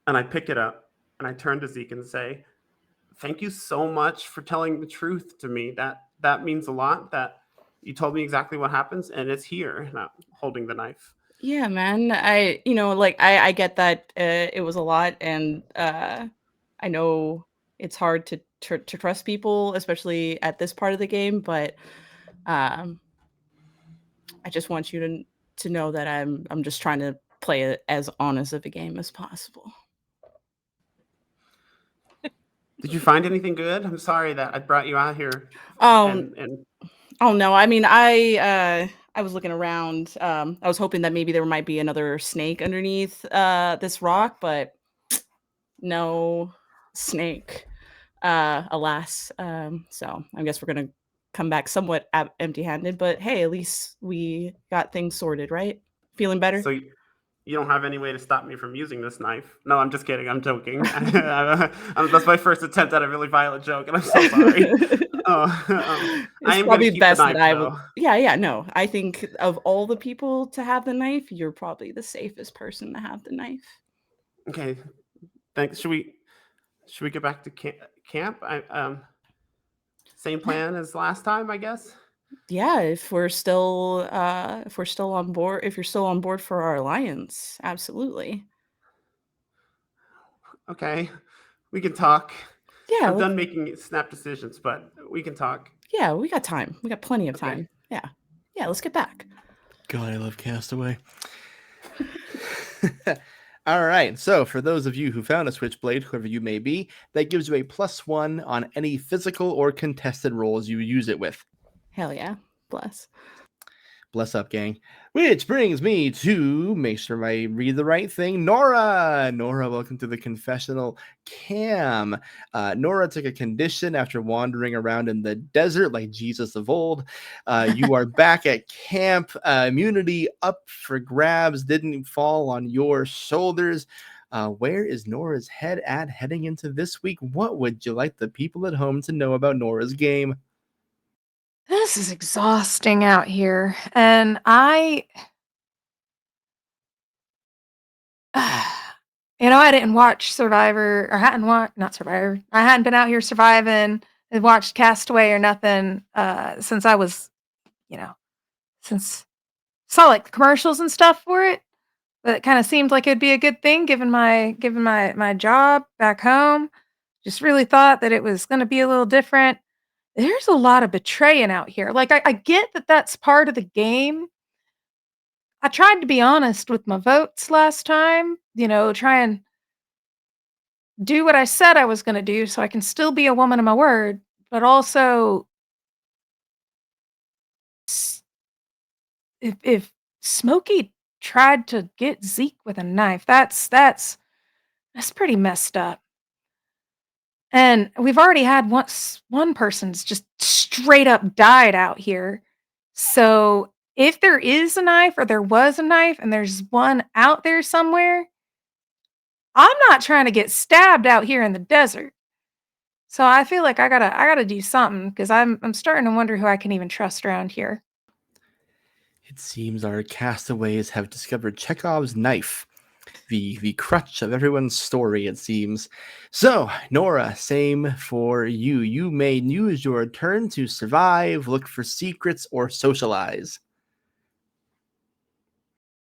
and I pick it up and I turn to Zeke and say, "Thank you so much for telling the truth to me. That means a lot. That you told me exactly what happens, and it's here." And I'm holding the knife. Yeah, man. I get that it was a lot, and I know it's hard to trust people, especially at this part of the game. But I just want you to know that I'm just trying to play it as honest of a game as possible. Did you find anything good? I'm sorry that I brought you out here. And oh no, I mean I was looking around. I was hoping that maybe there might be another snake underneath this rock, but no snake, alas. So I guess we're gonna come back somewhat empty-handed, but hey, at least we got things sorted, right? Feeling better? So you don't have any way to stop me from using this knife? No, I'm just kidding. I'm joking. That's my first attempt at a really violent joke, and I'm so sorry. I am probably best that I would. Yeah. No, I think of all the people to have the knife, you're probably the safest person to have the knife. Okay, thanks. Should we get back to camp? Same plan as last time, I guess. Yeah, if we're still on board, if you're still on board for our alliance, absolutely. Okay, we can talk. Yeah, I'm done making snap decisions, but we can talk. Yeah, we got time. We got plenty of time. Yeah, let's get back. God, I love Castaway. All right, so for those of you who found a switchblade, whoever you may be, that gives you a +1 on any physical or contested rolls you use it with. Hell yeah, bless. Bless up, gang. Which brings me to, make sure I read the right thing, Nora. Nora, welcome to the confessional. Cam. Nora took a condition after wandering around in the desert like Jesus of old. You are back at camp. Immunity up for grabs. Didn't fall on your shoulders. Where is Nora's head at heading into this week? What would you like the people at home to know about Nora's game? This is exhausting out here, and I didn't watch Survivor, or hadn't watched, not Survivor. I hadn't been out here surviving and watched Castaway or nothing since I was, since saw like the commercials and stuff for it. But it kind of seemed like it'd be a good thing given my job back home. Just really thought that it was going to be a little different. There's a lot of betraying out here. Like I get that that's part of the game. I tried to be honest with my votes last time, try and do what I said I was going to do so I can still be a woman of my word, but also if Smokey tried to get Zeke with a knife, that's pretty messed up. And we've already had one person's just straight up died out here. So if there is a knife or there was a knife and there's one out there somewhere, I'm not trying to get stabbed out here in the desert. So I feel like I gotta do something because I'm starting to wonder who I can even trust around here. It seems our castaways have discovered Chekhov's knife, the crutch of everyone's story, it seems. So, Nora, same for you. You may use your turn to survive, look for secrets, or socialize.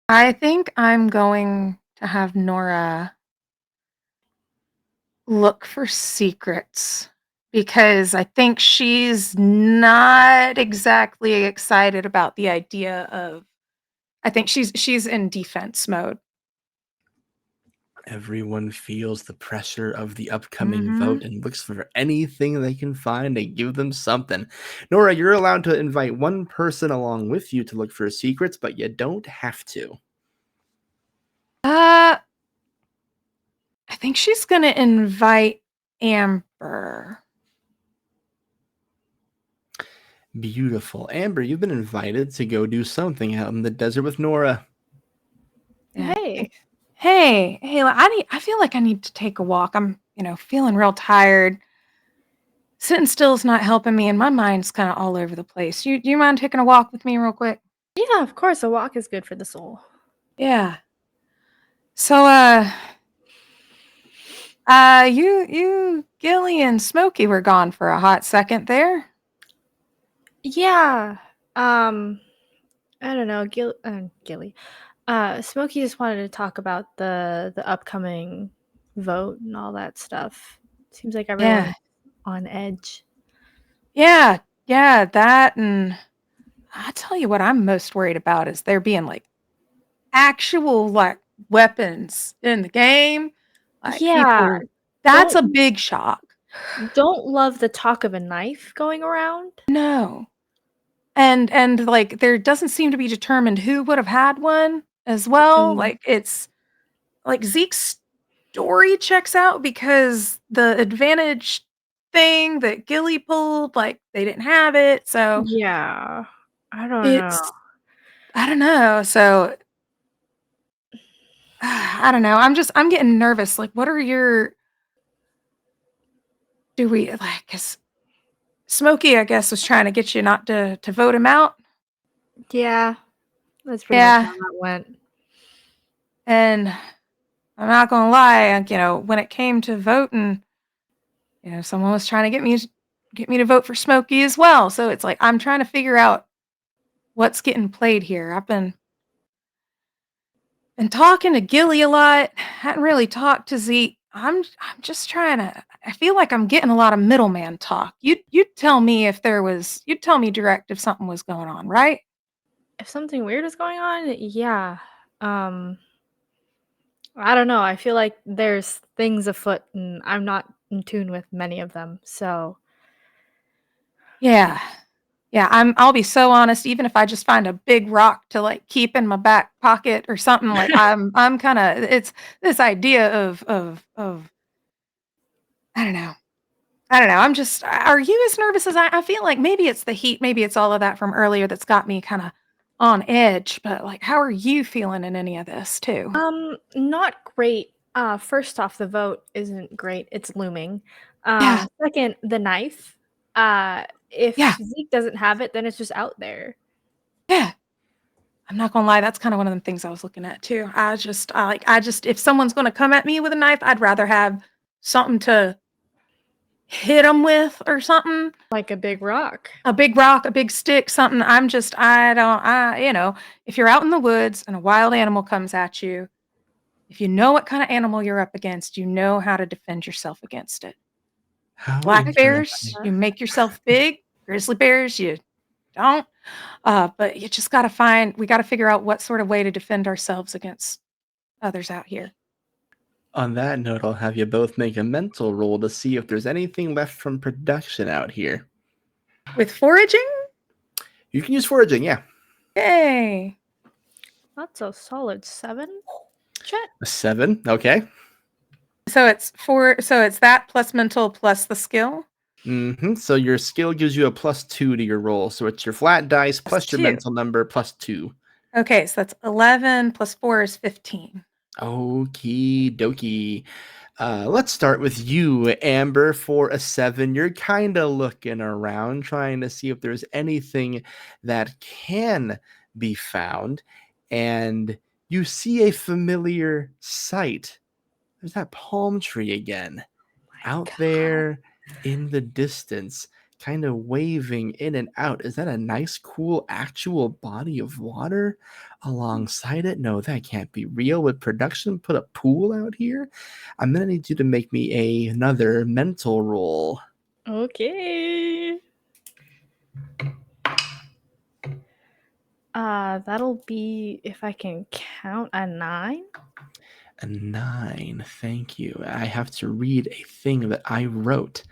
I think I'm going to have Nora look for secrets because I think she's not exactly excited about the idea of. I think she's in defense mode. Everyone feels the pressure of the upcoming Mhm. vote and looks for anything they can find to give them something. Nora, you're allowed to invite one person along with you to look for secrets, but you don't have to. I think she's gonna invite Amber. Beautiful. Amber, you've been invited to go do something out in the desert with Nora. Yeah. Hey. Hey, I feel like I need to take a walk. I'm, feeling real tired. Sitting still's not helping me, and my mind's kind of all over the place. Do you mind taking a walk with me real quick? Yeah, of course, a walk is good for the soul. Yeah. So, you, Gilly and Smokey were gone for a hot second there. Yeah. I don't know, Gilly. Smokey just wanted to talk about the upcoming vote and all that stuff. Seems like everyone's Yeah. on edge. Yeah, that, and I tell you what I'm most worried about is there being like actual like weapons in the game. Like Yeah, people, that's a don't big shock. don't love the talk of a knife going around. No. And like there doesn't seem to be determined who would have had one as well. Like it's like Zeke's story checks out because the advantage thing that Gilly pulled, like they didn't have it. So Yeah. I don't know. it's I don't know. So I don't know. I'm getting nervous. Like, what are your do we like? Cause Smokey, I guess, was trying to get you not to vote him out. Yeah. That's pretty much Yeah, how that went. and I'm not gonna lie. When it came to voting, someone was trying to get me to vote for Smokey as well. So it's like I'm trying to figure out what's getting played here. I've been talking to Gilly a lot. Hadn't really talked to Zeke. I'm just trying to. I feel like I'm getting a lot of middleman talk. You'd tell me if there was. You'd tell me direct if something was going on, right? If something weird is going on, yeah. I don't know. I feel like there's things afoot and I'm not in tune with many of them. So, Yeah. Yeah, I'll be so honest, even if I just find a big rock to like keep in my back pocket or something, like I'm kind of it's this idea of I don't know. I don't know. I'm just are you as nervous as I feel like maybe it's the heat, maybe it's all of that from earlier that's got me kind of on edge, but like how are you feeling in any of this too? not great. First off, the vote isn't great. It's looming. Yeah. Second, the knife. If Yeah. Zeke doesn't have it, then it's just out there. Yeah. I'm not gonna lie, that's kind of one of the things I was looking at too. I just if someone's gonna come at me with a knife, I'd rather have something to hit them with or something. Like a big rock. A big rock, a big stick, something. I don't, if you're out in the woods and a wild animal comes at you, if you know what kind of animal you're up against, you know how to defend yourself against it. How Black bears, interesting. you make yourself big. Grizzly bears, you don't. But you just got to we got to figure out what sort of way to defend ourselves against others out here. On that note, I'll have you both make a mental roll to see if there's anything left from production out here. With foraging? You can use foraging, yeah. Yay. That's a solid 7. Chet. A 7, okay. So it's that plus mental plus the skill. So your skill gives you a +2 to your roll. So it's your flat dice plus your 2. mental number +2. Okay, so that's 11 plus 4 is 15. Okie dokie. Let's start with you, Amber, for a 7. You're kind of looking around, trying to see if there's anything that can be found. And you see a familiar sight. There's that palm tree again. Out there in the distance, kind of waving in and out. Is that a nice, cool, actual body of water alongside it? No, that can't be real. Would production put a pool out here? I'm gonna need you to make me another mental roll. Okay. That'll be, if I can count, a 9. A 9. Thank you. I have to read a thing that I wrote.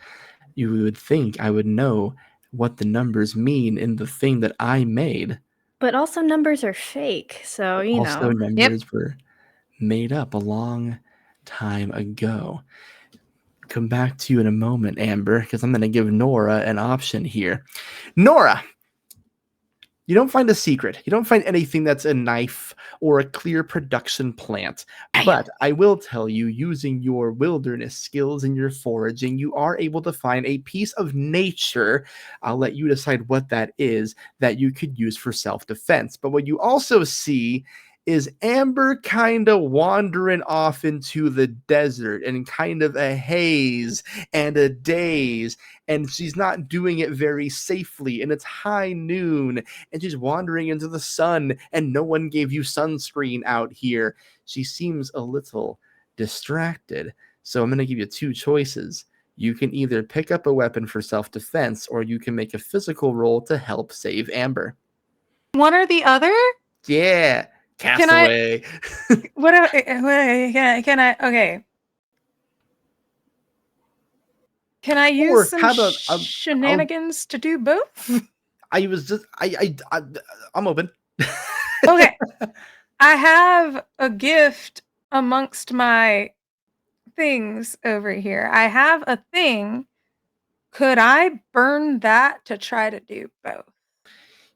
You would think I would know what the numbers mean in the thing that I made. But also numbers are fake, so you Also, know. numbers were made up a long time ago. Come back to you in a moment, Amber, because I'm going to give Nora an option here. Nora, you don't find a secret. You don't find anything that's a knife or a clear production plant. But I will tell you, using your wilderness skills and your foraging, you are able to find a piece of nature. I'll let you decide what that is that you could use for self-defense. But what you also see is Amber kind of wandering off into the desert in kind of a haze and a daze, and she's not doing it very safely, and it's high noon, and she's wandering into the sun, and no one gave you sunscreen out here. She seems a little distracted. So I'm going to give you 2 choices. You can either pick up a weapon for self-defense, or you can make a physical roll to help save Amber. One or the other? Yeah, castaway. What? Can I? Okay. Can I use Or some how about shenanigans to do both? I was just I'm open. Okay. I have a gift amongst my things over here. I have a thing. Could I burn that to try to do both?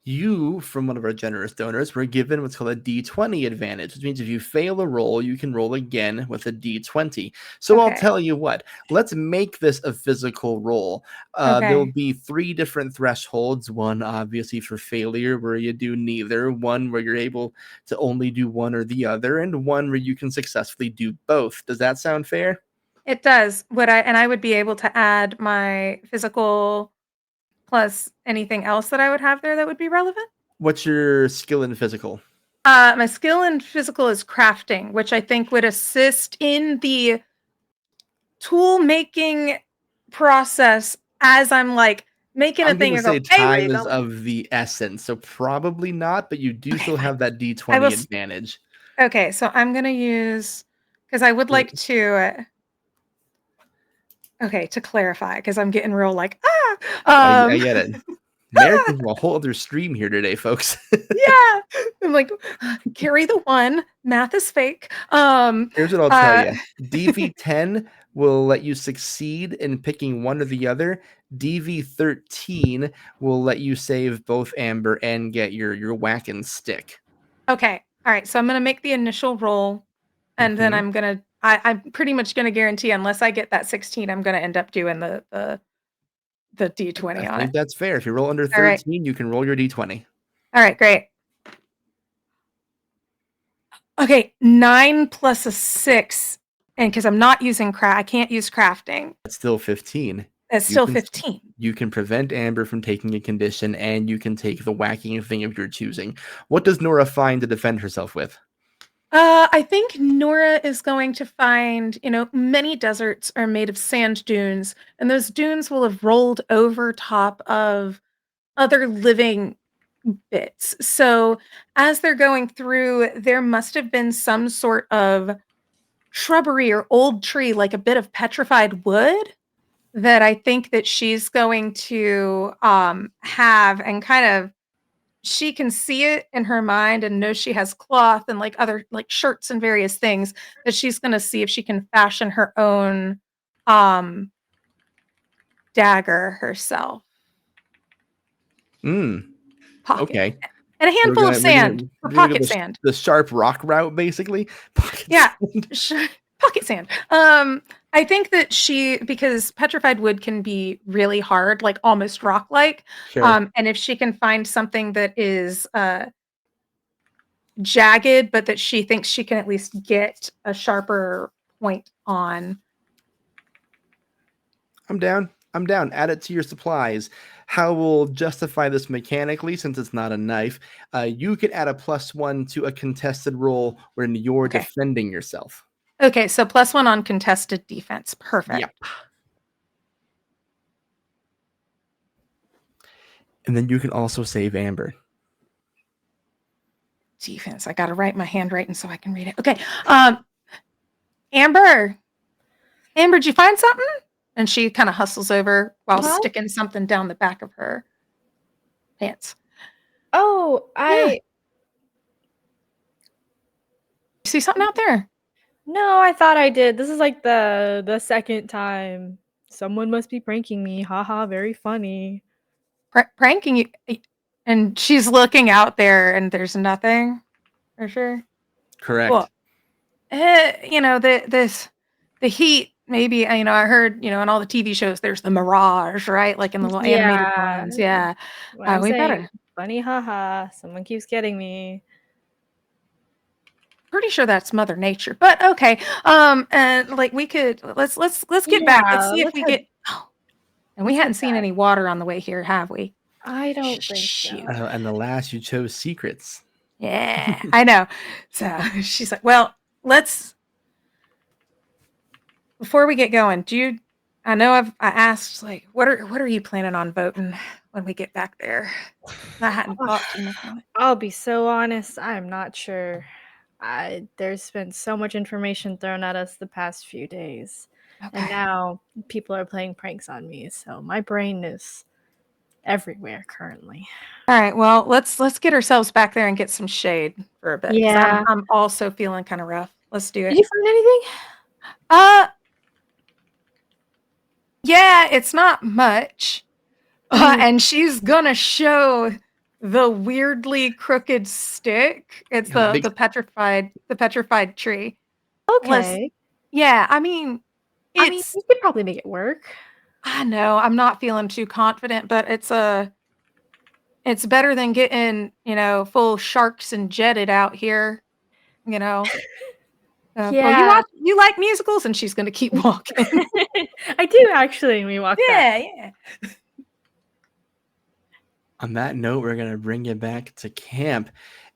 You, from one of our generous donors, were given what's called a D20 advantage, which means if you fail a roll, you can roll again with a D20. So I'll Okay. tell you what, let's make this a physical roll. There'll Okay. be 3 different thresholds. One, obviously, for failure, where you do neither. One, where you're able to only do one or the other. And one where you can successfully do both. Does that sound fair? It does. I would be able to add my physical plus anything else that I would have there that would be relevant? What's your skill in physical? My skill in physical is crafting, which I think would assist in the tool making process as I'm like making a I'm thing going to and go, say hey, where time you is going? of the essence, so probably not, but you do Okay, still fine. have that I D20 will advantage. Okay, so I'm gonna use because I would like to. Okay, to clarify, because I'm getting real like I get it. Americans have a whole other stream here today, folks. yeah. I'm like carry the 1. Math is fake. Here's what I'll tell you. DV10 will let you succeed in picking one or the other. DV13 will let you save both Amber and get your whack and stick. Okay. All right. So I'm gonna make the initial roll, and then I'm pretty much gonna guarantee unless I get that 16, I'm gonna end up doing the D20 I on think it. that's fair. If you roll under All right. 13, you can roll your D20. All right, great. Okay, 9 plus a 6, and because I'm not using I can't use crafting. That's still 15. It's still 15. You can prevent Amber from taking a condition, and you can take the whacking thing of your choosing. What does Nora find to defend herself with? I think Nora is going to find, many deserts are made of sand dunes, and those dunes will have rolled over top of other living bits. So as they're going through, there must have been some sort of shrubbery or old tree, like a bit of petrified wood, that I think that she's going to have, and kind of she can see it in her mind and knows she has cloth and like other like shirts and various things that she's going to see if she can fashion her own um dagger herself. Pocket. Okay. And a handful of sand for pocket go sand. the sharp rock route, basically. Yeah. Pocket sand. I think that because petrified wood can be really hard, like almost rock-like. Sure. And if she can find something that is jagged, but that she thinks she can at least get a sharper point on. I'm down. Add it to your supplies. How we'll justify this mechanically, since it's not a knife, you can add a +1 to a contested roll when you're defending yourself. Okay, so +1 on contested defense. Perfect. Yep. And then you can also save Amber. Defense. I got to write my handwriting so I can read it. Okay. Amber, did you find something? And she kind of hustles over while Huh? sticking something down the back of her pants. Oh, You see something out there? No, I thought I did. This is like the second time. Someone must be pranking me. Haha, very funny. Pranking you? And she's looking out there, and there's nothing. For sure. Correct. Well, the heat. Maybe I heard in all the TV shows there's the mirage, right? Like in the little animated Yeah. ones. Yeah. What I'm We saying, better. funny, haha. Someone keeps getting me. Pretty sure that's Mother Nature, but okay. And like we could let's get back. Let's see if let's we head- get. Oh, and we let's head hadn't seen any water on the way here, have we? I don't think Shoot. so. And the last you chose secrets. Yeah, I know. So she's like, well, let's. Before we get going, I know I asked like, what are you planning on voting when we get back there? I hadn't thought too much on it. I'll be so honest, I'm not sure. There's been so much information thrown at us the past few days. And Okay. now people are playing pranks on me, so my brain is everywhere currently. All right. Well, let's get ourselves back there and get some shade for a bit. 'Cause Yeah. I'm also feeling kind of rough. Let's do Did it. you find anything? Yeah, it's not much. And she's gonna show the weirdly crooked stick. It's Yeah, the petrified tree. Okay. Yeah, I mean, you could probably make it work. I know I'm not feeling too confident, but it's better than getting, full sharks and jetted out here, you know. Well, Yeah. you like musicals, and she's gonna keep walking. I do actually when we walk back. Yeah. On that note, we're going to bring you back to camp.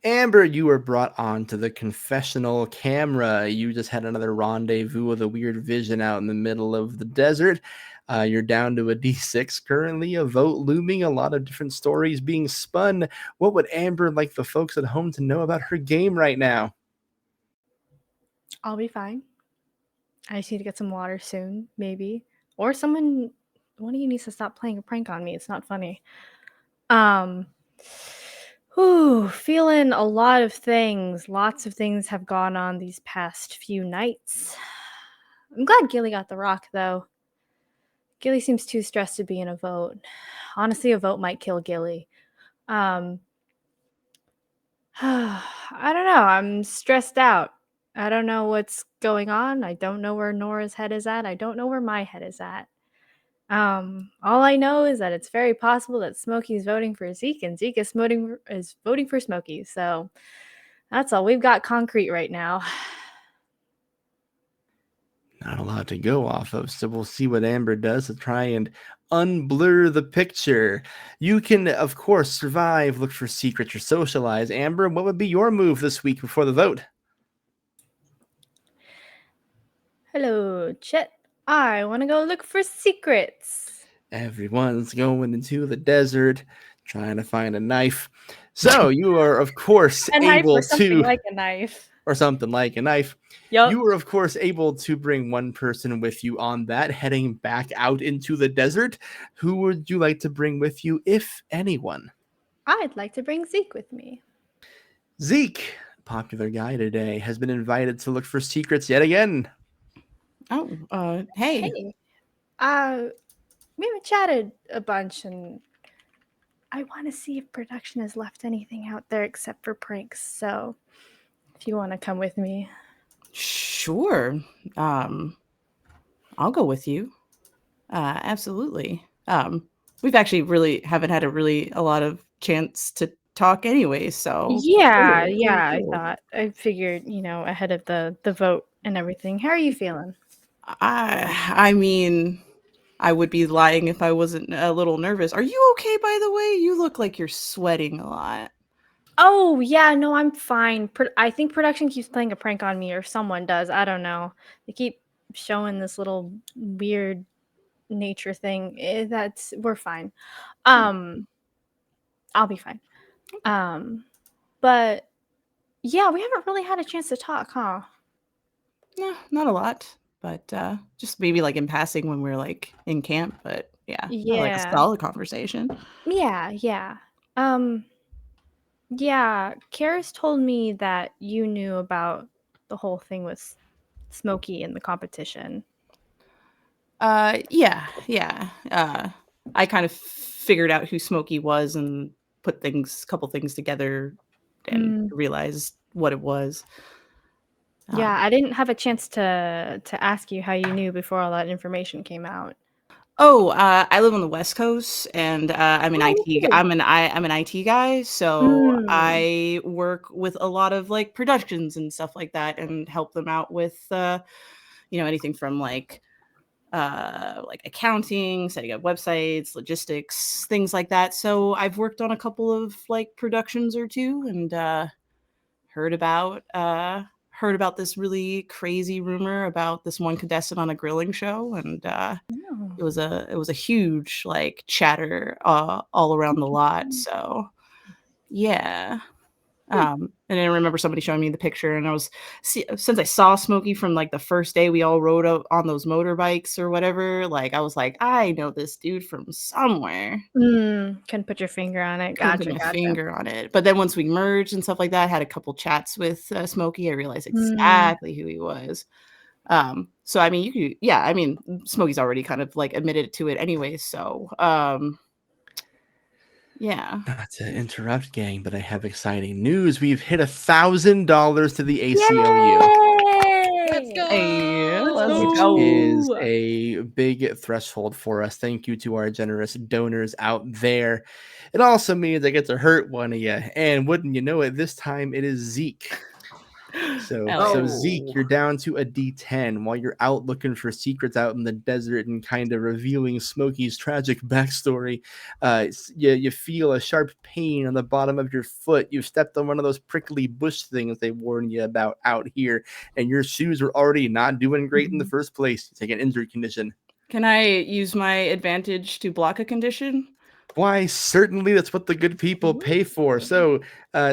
Amber, you were brought on to the confessional camera. You just had another rendezvous with a weird vision out in the middle of the desert. You're down to a D6 currently, a vote looming, a lot of different stories being spun. What would Amber like the folks at home to know about her game right now? I'll be fine. I just need to get some water soon, maybe. Or one of you needs to stop playing a prank on me. It's not funny. Feeling a lot of things. Lots of things have gone on these past few nights. I'm glad Gilly got the rock, though. Gilly seems too stressed to be in a vote. Honestly, a vote might kill Gilly. I don't know. I'm stressed out. I don't know what's going on. I don't know where Nora's head is at. I don't know where my head is at. All I know is that it's very possible that Smokey's voting for Zeke and Zeke is voting for Smokey. So that's all we've got concrete right now. Not a lot to go off of, so we'll see what Amber does to try and unblur the picture. You can, of course, survive, look for secrets, or socialize. Amber, what would be your move this week before the vote? Hello, Chet. I want to go look for secrets. Everyone's going into the desert, trying to find a knife. So you are, of course, A knife able or something to, like a knife. or something like a knife. Yup. You were, of course, able to bring one person with you on that, heading back out into the desert. Who would you like to bring with you, if anyone? I'd like to bring Zeke with me. Zeke, popular guy today, has been invited to look for secrets yet again. Oh, hey. We haven't chatted a bunch, and I want to see if production has left anything out there except for pranks. So, if you want to come with me. Sure. I'll go with you. Absolutely. We've actually really haven't had a lot of chance to talk anyway, so Yeah, cool. I figured, ahead of the vote and everything. How are you feeling? I mean, I would be lying if I wasn't a little nervous. Are you okay, by the way? You look like you're sweating a lot. Oh, yeah, no, I'm fine. I think production keeps playing a prank on me, or someone does. I don't know. They keep showing this little weird nature thing. We're fine. I'll be fine. But yeah, we haven't really had a chance to talk, huh? No, not a lot, but just maybe like in passing when we're like in camp. But yeah, not like a Yeah. solid conversation. Yeah. Um, yeah, Karis told me that you knew about the whole thing with Smokey and the competition. Yeah. I kind of figured out who Smokey was and put couple things together and Mm. realized what it was. Yeah, I didn't have a chance to ask you how you knew before all that information came out. I live on the West Coast, and I'm an Oh, me IT. too. I'm an IT guy, so Mm. I work with a lot of like productions and stuff like that, and help them out with anything from like accounting, setting up websites, logistics, things like that. So I've worked on a couple of like productions or two, and heard about this really crazy rumor about this one contestant on a grilling show, and Oh. it was a huge like chatter all around the lot. So yeah. And I remember somebody showing me the picture, and since I saw Smokey from like the first day we all rode up on those motorbikes or whatever, like I was like, I know this dude from somewhere. Couldn't put your finger on it. Couldn't put Gotcha. my finger on it. But then once we merged and stuff like that, had a couple chats with Smokey, I realized exactly who he was. So I mean, Smokey's already kind of like admitted to it anyway. So yeah. Not to interrupt, gang, but I have exciting news. We've hit $1,000 to the ACLU. Let's go. Hey, let's Which go. is a big threshold for us. Thank you to our generous donors out there. It also means I get to hurt one of you. And wouldn't you know it, this time it is Zeke. So Zeke, you're down to a D10 while you're out looking for secrets out in the desert and kind of revealing Smokey's tragic backstory. You feel a sharp pain on the bottom of your foot. You've stepped on one of those prickly bush things they warned you about out here, and your shoes were already not doing great in the first place. You take an injury condition. Can I use my advantage to block a condition? Why, certainly that's what the good people pay for. So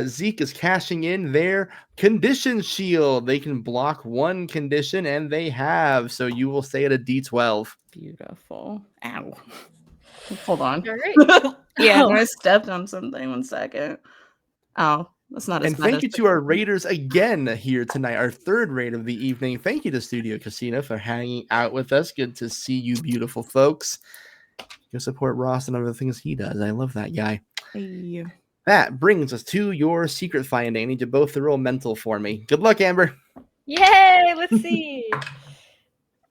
Zeke is cashing in their condition shield. They can block one condition, and they have. So you will stay at a D12. Beautiful. Ow. Hold on. All right. Yeah, Oh. I stepped on something. 1 second. Oh, that's not as And bad thank as you to our raiders again here tonight, our third raid of the evening. Thank you to Studio Casino for hanging out with us. Good to see you, beautiful folks. Go support Ross and other things he does. I love that guy. Hey. That brings us to your secret finding. I need you both to roll mental for me. Good luck, Amber. Yay! Let's see.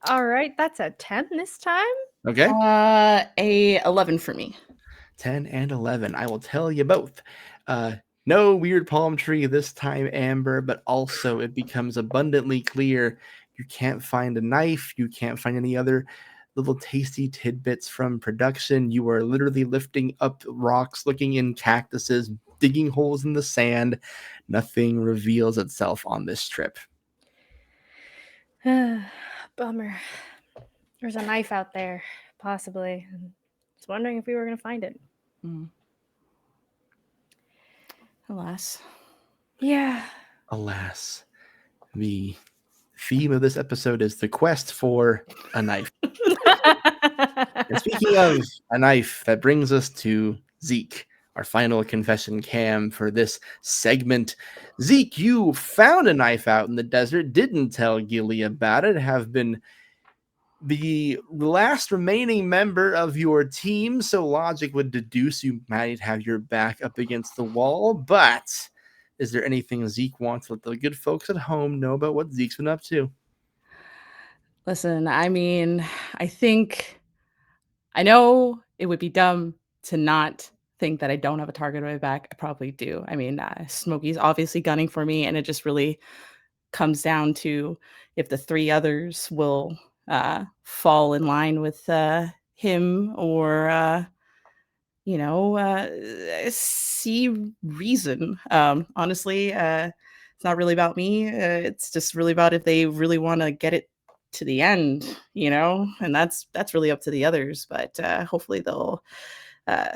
All right, that's a 10 this time. Okay. A 11 for me. 10 and 11. I will tell you both. No weird palm tree this time, Amber, but also it becomes abundantly clear you can't find a knife. You can't find any other little tasty tidbits from production. You are literally lifting up rocks, looking in cactuses, digging holes in the sand. Nothing reveals itself on this trip. Bummer. There's a knife out there, possibly. I was wondering if we were going to find it. Alas. Yeah. Alas, the theme of this episode is the quest for a knife. And speaking of a knife, that brings us to Zeke, our final confession cam for this segment. Zeke, you found a knife out in the desert, didn't tell Gilly about it, have been the last remaining member of your team, so logic would deduce you might have your back up against the wall, but is there anything Zeke wants to let the good folks at home know about what Zeke's been up to? Listen, I mean, I know it would be dumb to not think that I don't have a target on my back. I probably do. I mean, Smokey's obviously gunning for me, and it just really comes down to if the three others will fall in line with him or see reason. Honestly, it's not really about me. It's just really about if they really want to get it to the end, and that's really up to the others. But hopefully they'll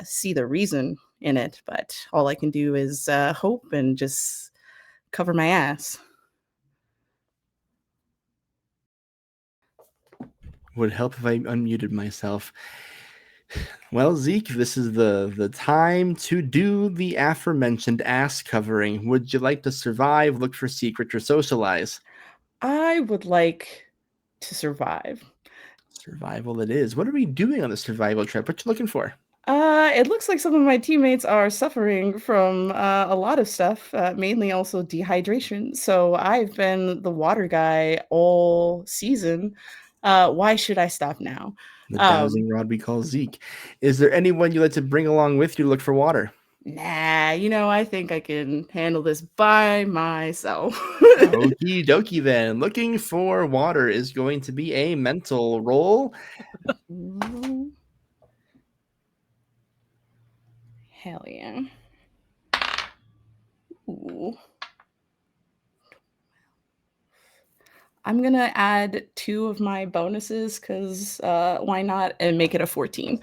see the reason in it. But all I can do is hope and just cover my ass. Would help if I unmuted myself. Well, Zeke, this is the time to do the aforementioned ass covering. Would you like to survive, look for secrets, or socialize? I would like to survive. Survival it is. What are we doing on the survival trip? What you looking for? It looks like some of my teammates are suffering from a lot of stuff, mainly also dehydration. So I've been the water guy all season. Why should I stop now? The dowsing rod we call Zeke. Is there anyone you'd like to bring along with you to look for water? Nah, I think I can handle this by myself. Okie dokie then. Looking for water is going to be a mental roll. Ooh. Hell yeah. Ooh. I'm gonna add 2 of my bonuses because why not, and make it a 14.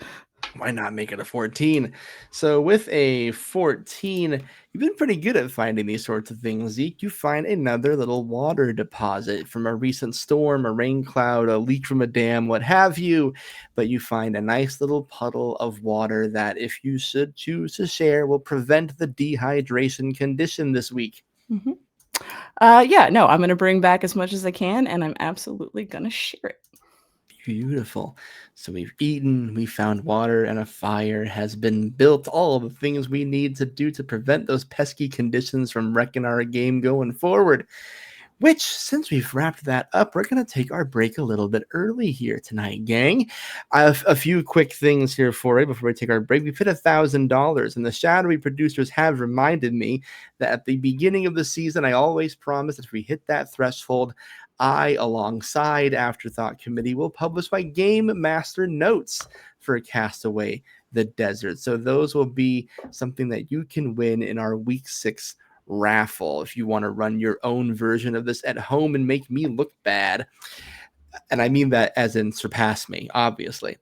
Why not make it a 14? So with a 14, you've been pretty good at finding these sorts of things, Zeke. You find another little water deposit from a recent storm, a rain cloud, a leak from a dam, what have you. But you find a nice little puddle of water that, if you should choose to share, will prevent the dehydration condition this week. Mm-hmm. Yeah, no, I'm gonna bring back as much as I can, and I'm absolutely gonna share it. Beautiful. So we've eaten, we found water, and a fire has been built. All the things we need to do to prevent those pesky conditions from wrecking our game going forward. Which, since we've wrapped that up, we're going to take our break a little bit early here tonight, gang. I have a few quick things here for you before we take our break. We've hit $1,000, and the shadowy producers have reminded me that at the beginning of the season, I always promise that if we hit that threshold, I, alongside Afterthought Committee, will publish my Game Master notes for Castaway the Desert. So those will be something that you can win in our Week 6 raffle if you want to run your own version of this at home and make me look bad. And I mean that as in surpass me, obviously.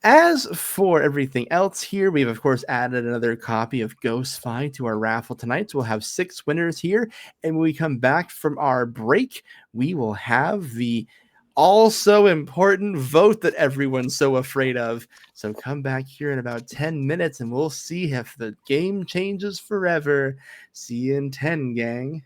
As for everything else here, we've of course added another copy of Ghost Spy to our raffle tonight. So we'll have 6 winners here. And when we come back from our break, we will have the also important vote that everyone's so afraid of. So come back here in about 10 minutes and we'll see if the game changes forever. See you in 10, gang.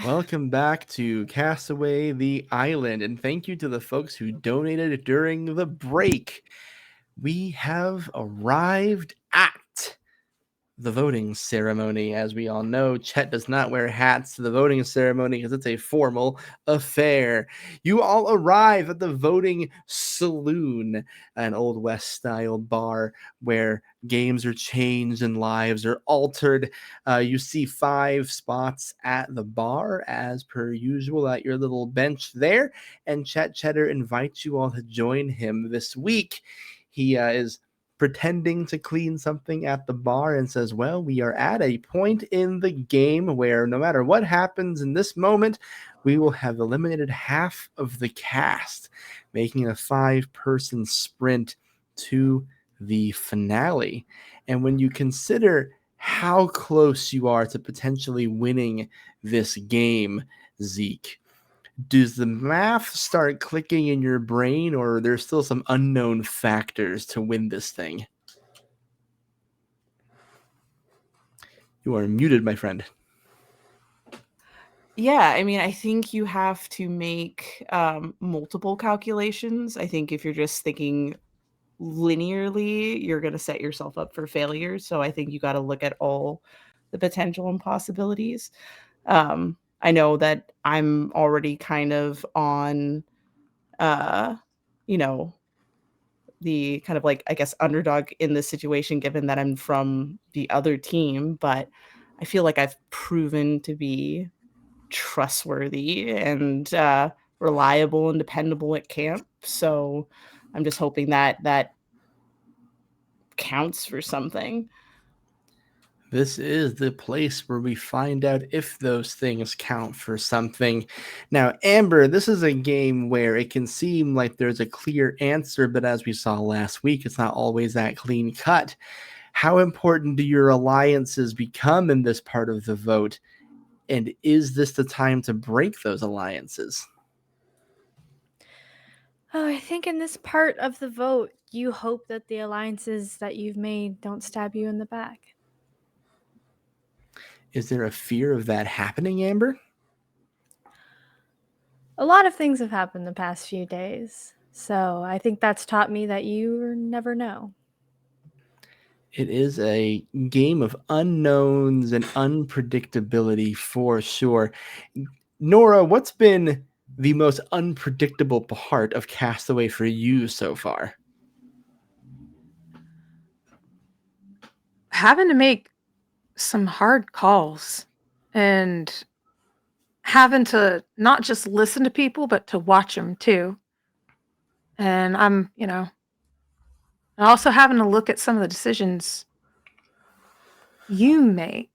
Welcome back to Castaway the Island, and thank you to the folks who donated during the break. We have arrived at the voting ceremony. As we all know, Chet does not wear hats to the voting ceremony because it's a formal affair. You all arrive at the voting saloon, an Old West style bar where games are changed and lives are altered. You see 5 spots at the bar, as per usual, at your little bench there. And Chet Cheddar invites you all to join him this week. He is pretending to clean something at the bar and says, well, we are at a point in the game where no matter what happens in this moment, we will have eliminated half of the cast, making a 5-person sprint to the finale. And when you consider how close you are to potentially winning this game, Zeke, does the math start clicking in your brain, or are there still some unknown factors to win this thing? You are muted, my friend. Yeah, I mean, I think you have to make multiple calculations. I think if you're just thinking linearly, you're going to set yourself up for failure. So I think you got to look at all the potential and possibilities. I know that I'm already kind of on, you know, the kind of like, I guess, underdog in this situation, given that I'm from the other team, but I feel like I've proven to be trustworthy and reliable and dependable at camp. So I'm just hoping that that counts for something. This is the place where we find out if those things count for something. Now, Amber, this is a game where it can seem like there's a clear answer, but as we saw last week, it's not always that clean cut. How important do your alliances become in this part of the vote? And is this the time to break those alliances? Oh, I think in this part of the vote, you hope that the alliances that you've made don't stab you in the back. Is there a fear of that happening, Amber? A lot of things have happened the past few days, so I think that's taught me that you never know. It is a game of unknowns and unpredictability for sure. Nora, what's been the most unpredictable part of Castaway for you so far? Having to make some hard calls and having to not just listen to people, but to watch them too. And and also having to look at some of the decisions you make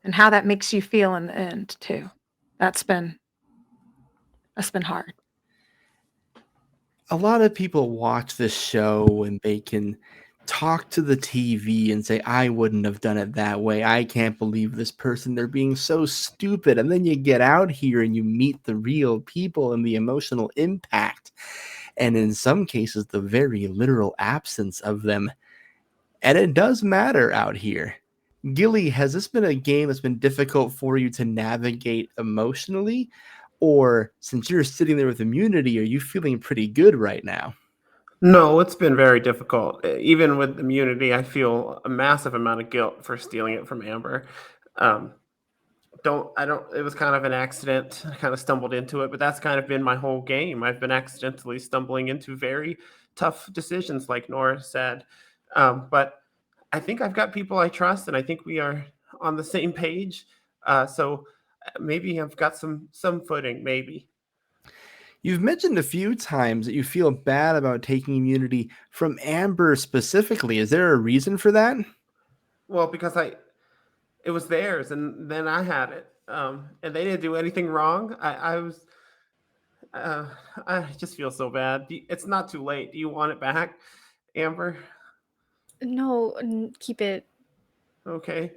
and how that makes you feel in the end too. That's been hard. A lot of people watch this show and they can talk to the TV and say, I wouldn't have done it that way. I can't believe this person. They're being so stupid. And then you get out here and you meet the real people and the emotional impact. And in some cases, the very literal absence of them. And it does matter out here. Gilly, has this been a game that's been difficult for you to navigate emotionally? Or since you're sitting there with immunity, are you feeling pretty good right now? No, it's been very difficult. Even with immunity, I feel a massive amount of guilt for stealing it from Amber. Um, it was kind of an accident. I kind of stumbled into it, but that's kind of been my whole game. I've been accidentally stumbling into very tough decisions, like Nora said. But I think I've got people I trust, and I think we are on the same page. So maybe I've got some footing, maybe. You've mentioned a few times that you feel bad about taking immunity from Amber specifically. Is there a reason for that? Well, because it was theirs, and then I had it, and they didn't do anything wrong. Uh, I just feel so bad. It's not too late. Do you want it back, Amber? No, keep it. Okay.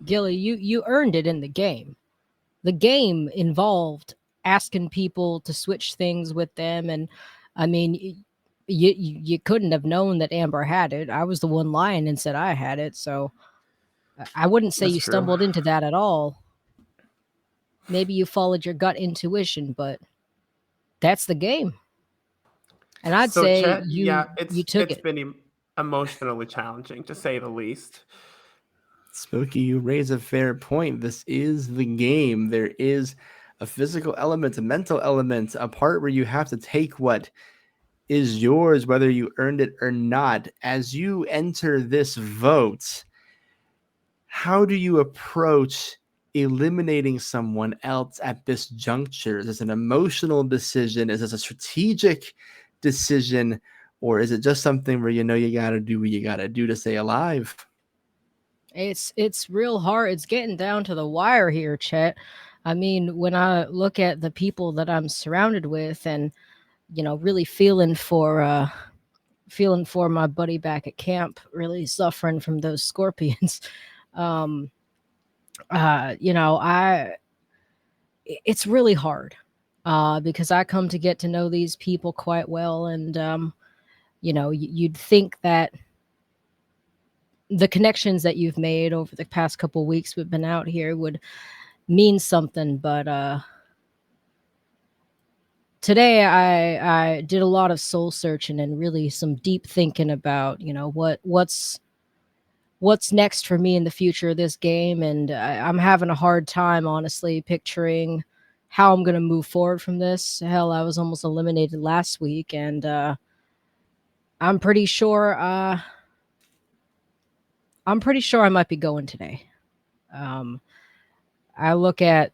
Gilly, you earned it in the game. The game involved asking people to switch things with them, and I mean, you couldn't have known that Amber had it. I was the one lying and said I had it, so I wouldn't say That's you true. stumbled into that at all. maybe you followed your gut intuition, but that's the game. And I'd So, say Chet, yeah, you took it's it. been emotionally challenging to say the least. Smokey, you raise a fair point. This is the game. There is a physical element, a mental element, a part where you have to take what is yours, whether you earned it or not. As you enter this vote, how do you approach eliminating someone else at this juncture? Is this an emotional decision? Is this a strategic decision? Or is it just something where you know you got to do what you got to do to stay alive? It's real hard. It's getting down to the wire here, Chet. I mean, when I look at the people that I'm surrounded with, and really feeling for my buddy back at camp, really suffering from those scorpions. um, it's really hard because I come to get to know these people quite well, and you'd think that the connections that you've made over the past couple weeks we've been out here would mean something, but today I did a lot of soul searching and really some deep thinking about what's next for me in the future of this game, and I'm having a hard time honestly picturing how I'm going to move forward from this. Hell, I was almost eliminated last week, and I'm pretty sure I might be going today. um, I look at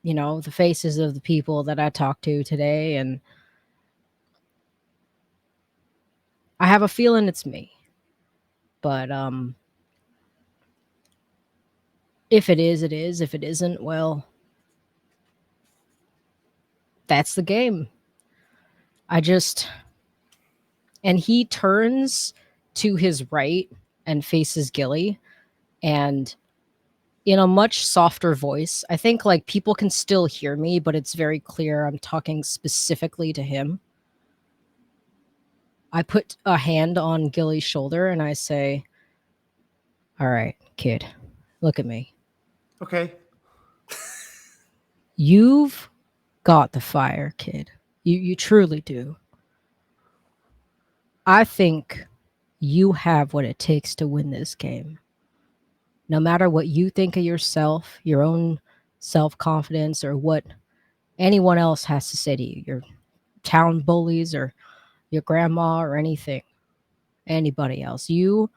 the faces of the people that I talked to today, and I have a feeling it's me. But if it is, it is. If it isn't, well, that's the game. And he turns to his right and faces Gilly, and in a much softer voice. I think like people can still hear me, but it's very clear I'm talking specifically to him. I put a hand on Gilly's shoulder and I say, "All right, kid, look at me. Okay. You've got the fire, kid. You truly do. I think you have what it takes to win this game. No matter what you think of yourself, your own self-confidence, or what anyone else has to say to you, your town bullies or your grandma or anybody else, you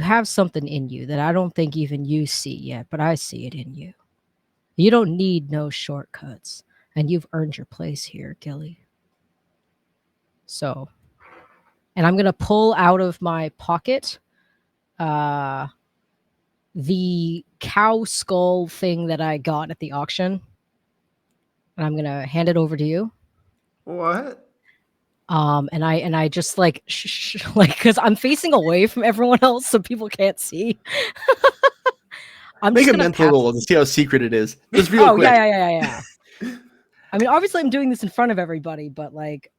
have something in you that I don't think even you see yet, but I see it in you. You don't need no shortcuts, and you've earned your place here, Gilly. So, and I'm going to pull out of my pocket the cow skull thing that I got at the auction, and I'm going to hand it over to you. What? And I just like like, because I'm facing away from everyone else so people can't see. I'm Make just a gonna mental pass. roll to see how secret it is. Just real Oh quick. yeah. I mean, obviously I'm doing this in front of everybody, but like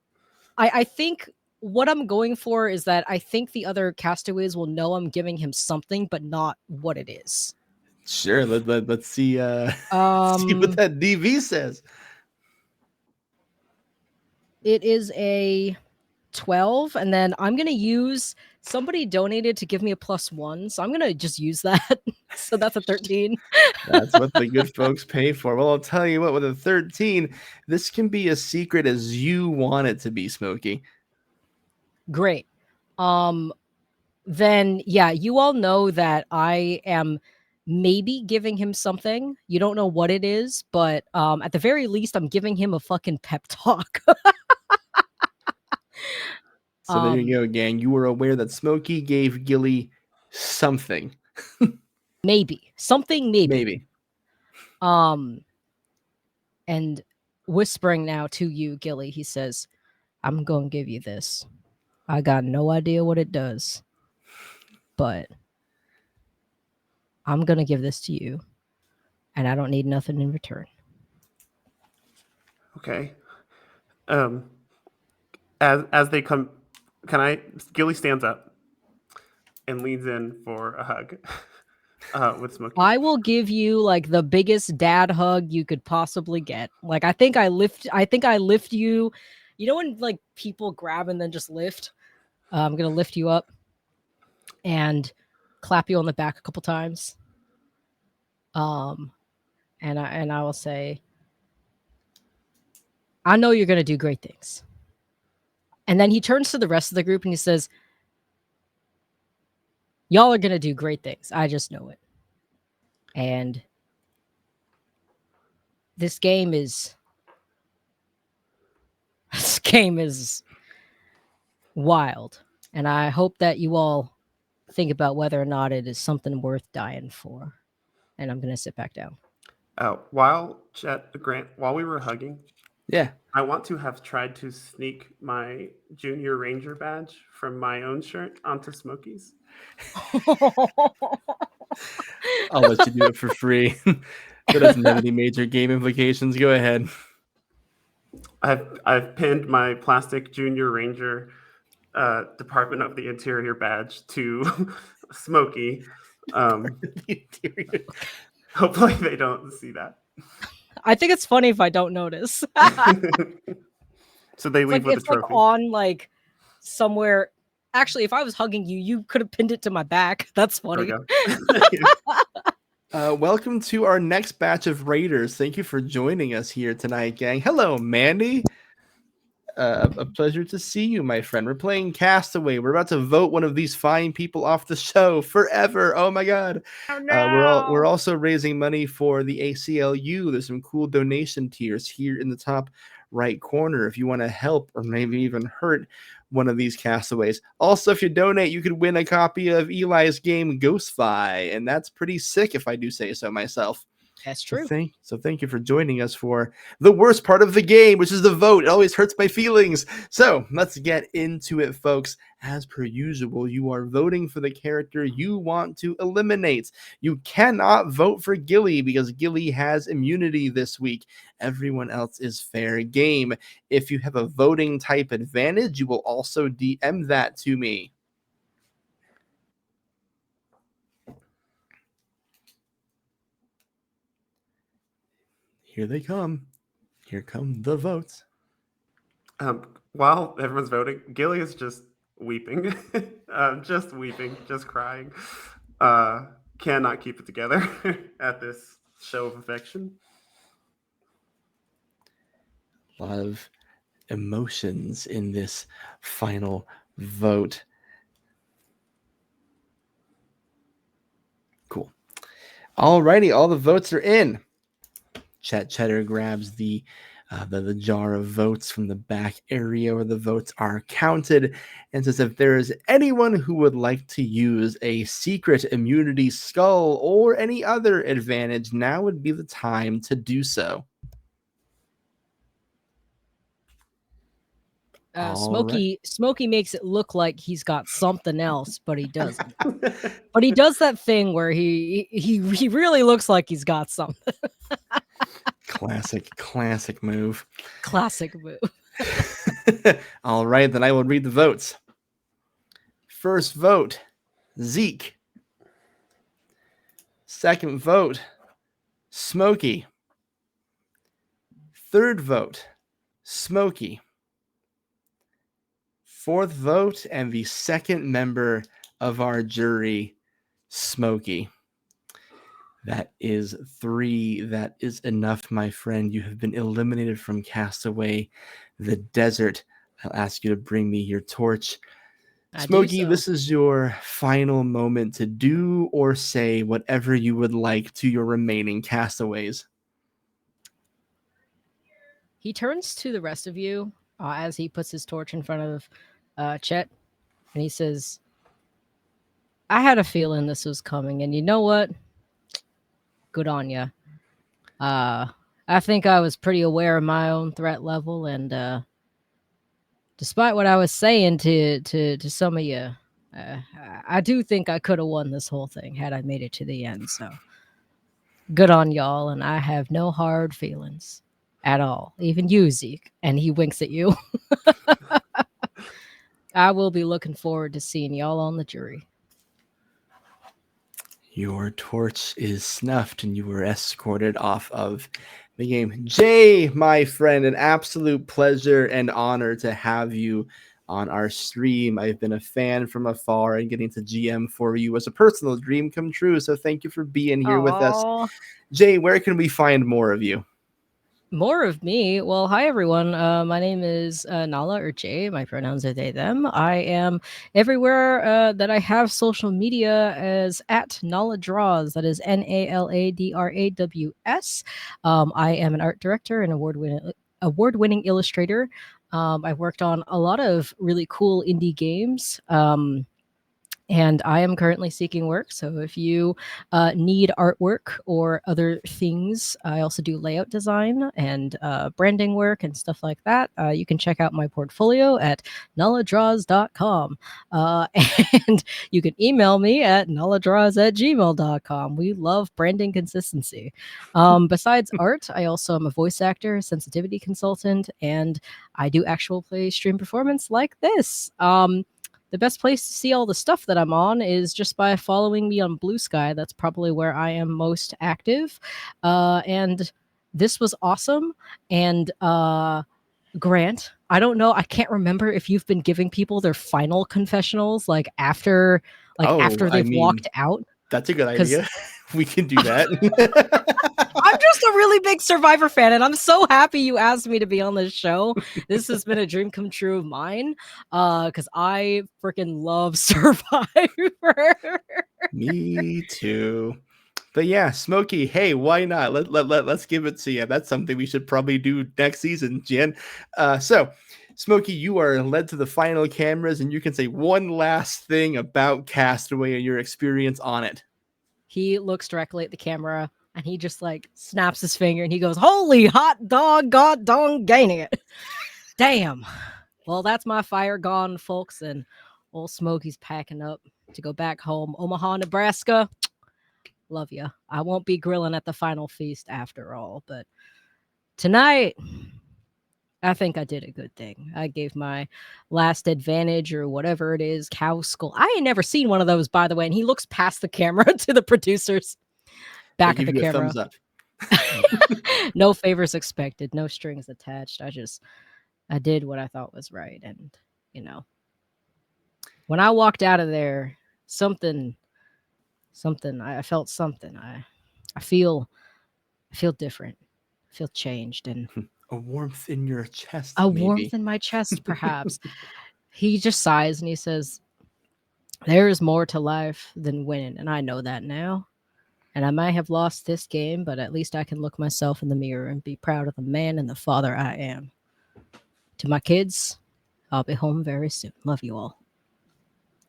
I think what I'm going for is that I think the other castaways will know I'm giving him something, but not what it is. Sure. Let's see. See what that DV says. It is a 12, and then I'm gonna use, somebody donated to give me a +1, so I'm gonna just use that. So that's a 13. That's what the good folks pay for. Well, I'll tell you what, with a 13, this can be as secret as you want it to be, Smokey. Great. Then yeah, you all know that I am maybe giving him something. You don't know what it is, but at the very least I'm giving him a fucking pep talk. So there you go, gang. You were aware that Smokey gave Gilly something. Maybe. Something maybe. Maybe. And whispering now to you, Gilly, he says, "I'm going to give you this. I got no idea what it does, but I'm going to give this to you, and I don't need nothing in return." Okay. As they come, Gilly stands up and leans in for a hug. with Smokey. I will give you like the biggest dad hug you could possibly get. Like I think I lift you. You know when like people grab and then just lift? I'm gonna lift you up and clap you on the back a couple times. And I will say, I know you're gonna do great things. And then he turns to the rest of the group and he says, y'all are gonna do great things. I just know it. And this game is wild. And I hope that you all think about whether or not it is something worth dying for. And I'm gonna sit back down. While Grant, while we were hugging, Yeah. I want to have tried to sneak my Junior Ranger badge from my own shirt onto Smokey's. I'll let you do it for free. That doesn't have any major game implications. Go ahead. I've pinned my plastic Junior Ranger Department of the Interior badge to Smokey. Hopefully they don't see that. I think it's funny if I don't notice. So they leave with a trophy. Like on like somewhere. Actually, if I was hugging you, you could have pinned it to my back. That's funny. Welcome to our next batch of Raiders. Thank you for joining us here tonight, gang. Hello, Mandy. A pleasure to see you, my friend. We're playing Castaway. We're about to vote one of these fine people off the show forever. Oh my god! Oh, no. We're also raising money for the ACLU. There's some cool donation tiers here in the top right corner if you want to help or maybe even hurt one of these castaways. Also, if you donate, you could win a copy of Eli's game Ghostfly, and that's pretty sick if I do say so myself. That's true. So thank you for joining us for the worst part of the game, which is the vote. It always hurts my feelings. So let's get into it, folks. As per usual, you are voting for the character you want to eliminate. You cannot vote for Gilly because Gilly has immunity this week. Everyone else is fair game. If you have a voting type advantage, you will also DM that to me. Here they come. Here come the votes. While everyone's voting, Gilly is just weeping, just crying. Cannot keep it together at this show of affection. A lot of emotions in this final vote. Cool. Alrighty, all the votes are in. Chat Cheddar grabs the jar of votes from the back area where the votes are counted and says if there is anyone who would like to use a secret immunity skull or any other advantage, now would be the time to do so. Smokey makes it look like he's got something else, but he doesn't. But he does that thing where he really looks like he's got something. Classic move. Classic move. All right, then I will read the votes. First vote, Zeke. Second vote, Smokey. Third vote, Smokey. Fourth vote, and the second member of our jury, Smokey. That is 3. That is enough, my friend. You have been eliminated from Castaway, the desert. I'll ask you to bring me your torch. Smokey, this is your final moment to do or say whatever you would like to your remaining castaways. He turns to the rest of you as he puts his torch in front of Chet, and he says, I had a feeling this was coming, and you know what? Good on you. I think I was pretty aware of my own threat level, and despite what I was saying to some of you, I do think I could have won this whole thing had I made it to the end. So good on y'all, and I have no hard feelings at all. Even you, Zeke. And he winks at you. I will be looking forward to seeing y'all on the jury. Your torch is snuffed and you were escorted off of the game. Jay, my friend, an absolute pleasure and honor to have you on our stream. I've been a fan from afar, and getting to GM for you was a personal dream come true. So thank you for being here with us. Aw. Jay, where can we find more of you? More of me. Well, hi everyone. My name is Nala or Jay. My pronouns are they, them. I am everywhere that I have social media as at Nala Draws. That is NALADRAWS. I am an art director and award-winning illustrator. I've worked on a lot of really cool indie games. And I am currently seeking work. So if you need artwork or other things, I also do layout design and branding work and stuff like that. You can check out my portfolio at nulladraws.com. And you can email me at nulladraws@gmail.com. We love branding consistency. Besides art, I also am a voice actor, sensitivity consultant, and I do actual play stream performance like this. The best place to see all the stuff that I'm on is just by following me on Blue Sky. That's probably where I am most active. And this was awesome. And Grant, I don't know. I can't remember if you've been giving people their final confessionals after they've walked out. That's a good idea. We can do that. I'm just a really big Survivor fan, and I'm so happy you asked me to be on this show. This has been a dream come true of mine, because I freaking love Survivor. Me too. But yeah, Smokey, hey, why not? Let's give it to you. That's something we should probably do next season, Jen. So, Smokey, you are led to the final cameras, and you can say one last thing about Castaway and your experience on it. He looks directly at the camera, and he just snaps his finger, and he goes, "Holy hot dog, god dong gaining it." Damn. Well, that's my fire gone, folks, and old Smokey's packing up to go back home. Omaha, Nebraska. Love you. I won't be grilling at the final feast after all, but tonight, I think I did a good thing. I gave my last advantage or whatever it is, cow skull. I ain't never seen one of those, by the way, and he looks past the camera to the producers. Back at the camera. Thumbs up. No favors expected, no strings attached. I did what I thought was right, and when I walked out of there, something I felt something. I feel different. I feel changed, and a warmth in your chest. Warmth in my chest, perhaps. He just sighs and he says, "There is more to life than winning, and I know that now. And I might have lost this game, but at least I can look myself in the mirror and be proud of the man and the father I am. To my kids, I'll be home very soon. Love you all."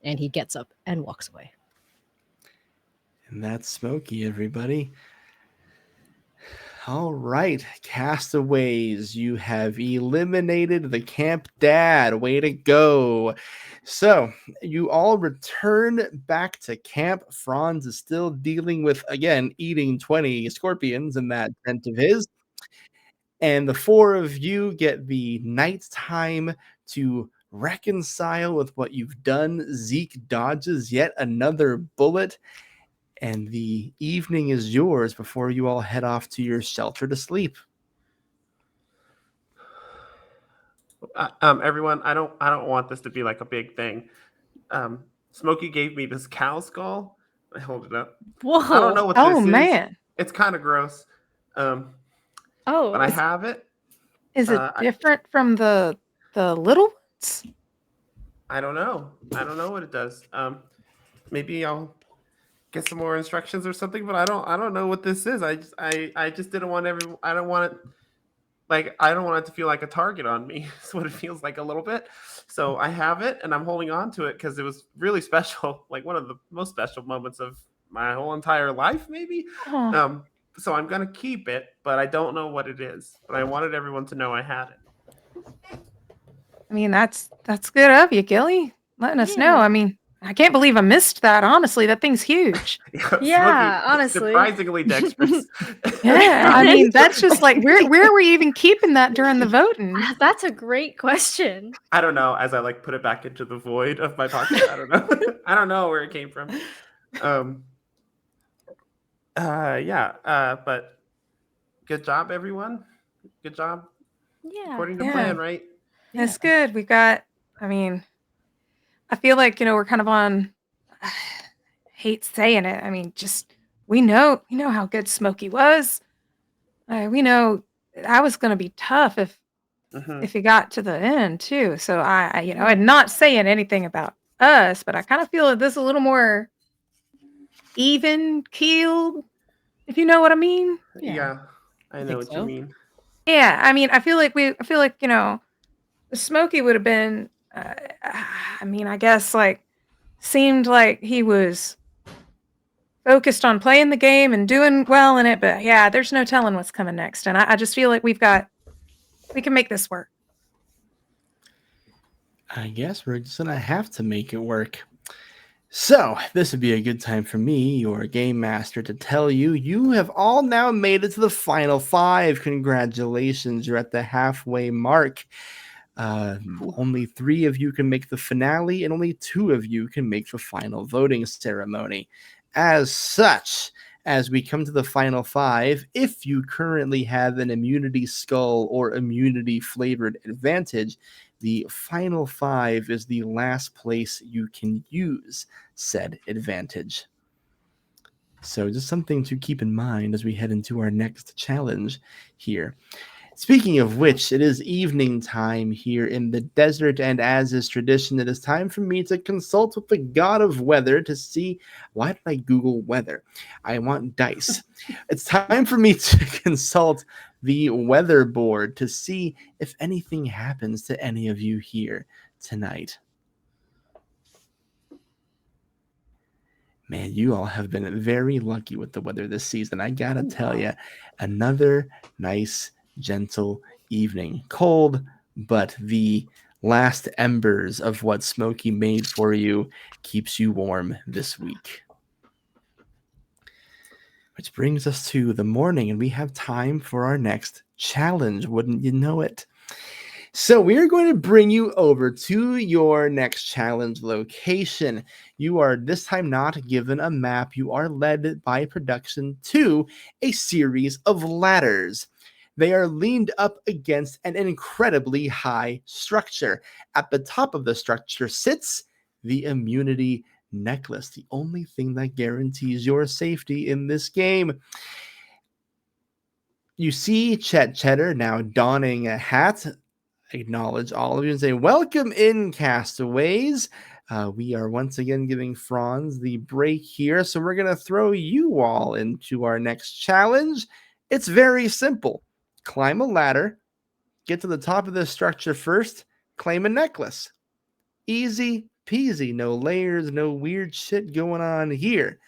And he gets up and walks away. And that's Smokey, everybody. All right, Castaways, you have eliminated the Camp Dad. Way to go. So you all return back to camp. Franz is still dealing with, again, eating 20 scorpions in that tent of his. And the four of you get the nighttime to reconcile with what you've done. Zeke dodges yet another bullet. And the evening is yours before you all head off to your shelter to sleep. Everyone, I don't want this to be like a big thing. Smokey gave me this cow skull. I hold it up. Whoa. I don't know what this is. Man. It's kind of gross. But I have it. Is it different from the little ones? I don't know. I don't know what it does. Maybe I'll get some more instructions or something, but I don't know what this is. I just didn't want I don't want it to feel like a target on me. That's what it feels like a little bit. So I have it and I'm holding on to it because it was really special, like one of the most special moments of my whole entire life, maybe. Oh. So I'm gonna keep it, but I don't know what it is. But I wanted everyone to know I had it. I mean, that's good of you, Gilly, letting us know. I mean, I can't believe I missed that. Honestly, that thing's huge. Yeah, honestly. Surprisingly dexterous. Yeah, I mean, that's just like, where were you even keeping that during the voting? That's a great question. I don't know. As I put it back into the void of my pocket, I don't know. I don't know where it came from. Yeah. But good job, everyone. Good job. Yeah. According to Yeah. plan, right? That's good. We've got, I mean, I feel like, we're kind of on, hate saying it. I mean, just, we know how good Smokey was. We know that was going to be tough Hmm. if he got to the end too. So I'm not saying anything about us, but I kind of feel that this is a little more even keeled, if you know what I mean. Yeah, I know think what you so. mean. Yeah, I mean, I feel like Smokey would have been. I mean, I guess like seemed like he was focused on playing the game and doing well in it, but yeah, there's no telling what's coming next, and I just feel like we can make this work. I guess we're just gonna have to make it work. So, this would be a good time for me, your game master, to tell you you have all now made it to the final 5. Congratulations, you're at the halfway mark. Only 3 of you can make the finale, and only 2 of you can make the final voting ceremony. As such, as we come to the final 5, if you currently have an immunity skull or immunity flavored advantage, the final 5 is the last place you can use said advantage. So, just something to keep in mind as we head into our next challenge here. Speaking of which, it is evening time here in the desert, and as is tradition, it is time for me to consult with the god of weather to see. Why did I Google weather? I want dice. It's time for me to consult the weather board to see if anything happens to any of you here tonight. Man, you all have been very lucky with the weather this season. I gotta tell you, another nice, gentle evening. Cold, but the last embers of what Smokey made for you keeps you warm this week. Which brings us to the morning, and we have time for our next challenge. Wouldn't you know it? So we are going to bring you over to your next challenge location. You are this time not given a map. You are led by production to a series of ladders. They are leaned up against an incredibly high structure. At the top of the structure sits the immunity necklace, the only thing that guarantees your safety in this game. You see Chet Cheddar now donning a hat. Acknowledge all of you and say, welcome in, castaways. We are once again giving Franz the break here, so we're going to throw you all into our next challenge. It's very simple. Climb a ladder, get to the top of the structure first, claim a necklace. Easy peasy, no layers, no weird shit going on here.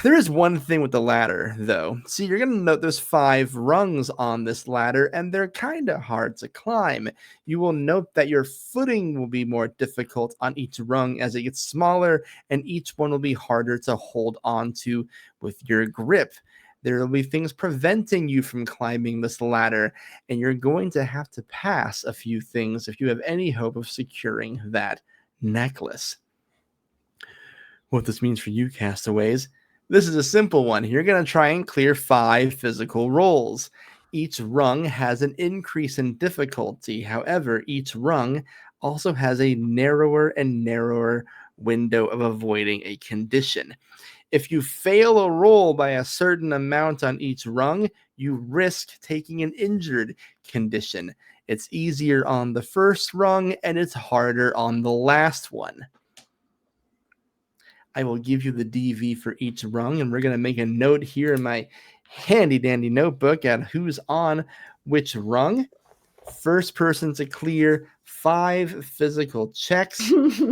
There is one thing with the ladder, though. See, you're going to note there's 5 rungs on this ladder, and they're kind of hard to climb. You will note that your footing will be more difficult on each rung as it gets smaller, and each one will be harder to hold onto with your grip. There will be things preventing you from climbing this ladder, and you're going to have to pass a few things if you have any hope of securing that necklace. What this means for you, castaways, this is a simple one. You're going to try and clear 5 physical rolls. Each rung has an increase in difficulty. However, each rung also has a narrower and narrower window of avoiding a condition. If you fail a roll by a certain amount on each rung, you risk taking an injured condition. It's easier on the first rung and it's harder on the last one. I will give you the DV for each rung, and we're going to make a note here in my handy dandy notebook at who's on which rung. First person to clear 5 physical checks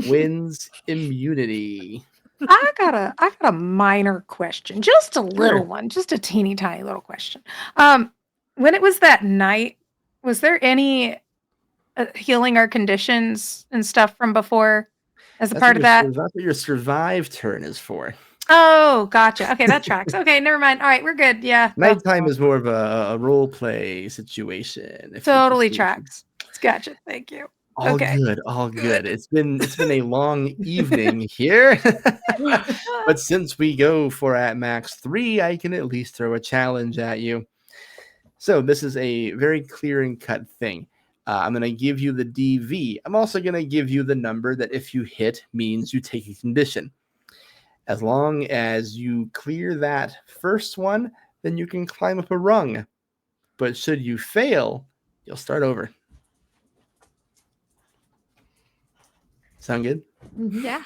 wins immunity. I got a minor question, just a little Sure. one, just a teeny tiny little question. When it was that night, was there any healing our conditions and stuff from before as a part of that? That's what your survive turn is for. Oh, gotcha. Okay, that tracks. Okay, never mind. All right, we're good. Yeah, Nighttime is more of a role play situation. totally tracks. Gotcha. Thank you. All Okay. good, all good. It's been a long evening here. But since we go for at max 3, I can at least throw a challenge at you. So this is a very clear and cut thing. I'm going to give you the DV. I'm also going to give you the number that if you hit means you take a condition. As long as you clear that first one, then you can climb up a rung. But should you fail, you'll start over. Sound good? Yeah.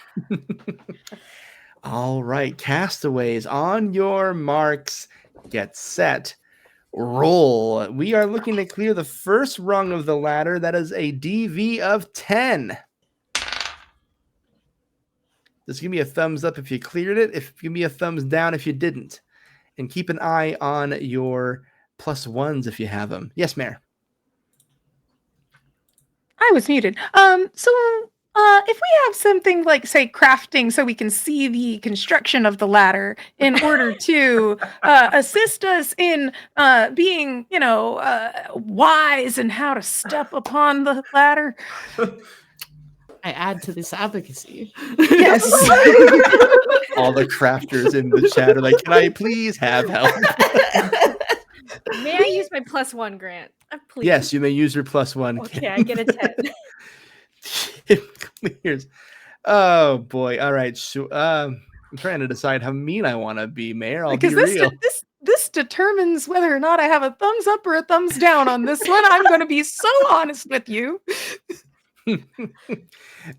All right, castaways, on your marks, get set, roll. We are looking to clear the first rung of the ladder. That is a DV of 10. Just give me a thumbs up if you cleared it. Give me a thumbs down if you didn't. And keep an eye on your +1s if you have them. Yes, Mayor. I was muted. If we have something like, say, crafting so we can see the construction of the ladder in order to assist us in being, wise in how to step upon the ladder. I add to this advocacy. Yes. All the crafters in the chat are like, can I please have help? May I use my +1 grant? Please. Yes, you may use your +1. Okay, I get a 10. It clears. Oh boy! All right, I'm trying to decide how mean I want to be, Mayor. I'll be real. This determines whether or not I have a thumbs up or a thumbs down on this one. I'm going to be so honest with you.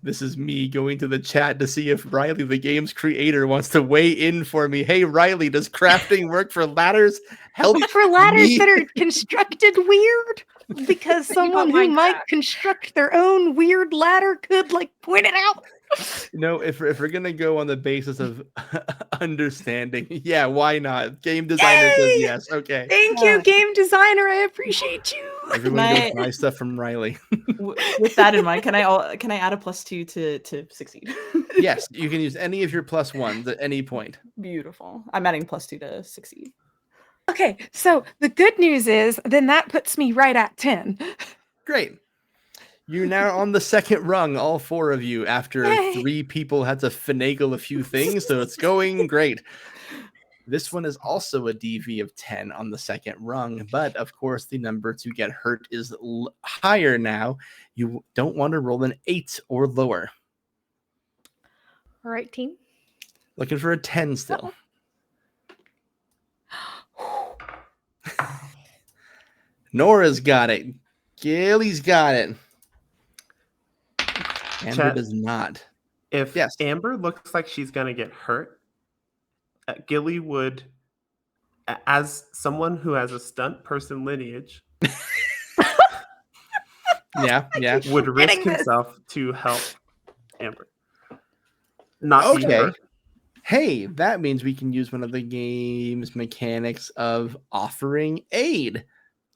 This is me going to the chat to see if Riley, the game's creator, wants to weigh in for me. Hey, Riley, does crafting work for ladders? Help for ladders me. that are constructed weird? Because someone who might construct their own weird ladder could point it out. No, if we're gonna go on the basis of understanding, yeah, why not? Game designer says yes. Okay. Thank you, game designer. I appreciate you. Everyone go buy stuff from Riley. With that in mind, can I add a +2 to succeed? Yes, you can use any of your +1s at any point. Beautiful. I'm adding +2 to succeed. Okay, so the good news is then that puts me right at 10. Great. You're now on the second rung, all 4 of you, after 3 people had to finagle a few things, so it's going great. This one is also a DV of 10 on the second rung, but of course the number to get hurt is higher now. You don't want to roll an 8 or lower. All right, team. Looking for a 10 still. Nora's got it. Gilly's got it. Amber does not. If Amber looks like she's going to get hurt, Gilly would, as someone who has a stunt person lineage, would risk himself to help Amber. Not be hurt. Hey, that means we can use one of the game's mechanics of offering aid.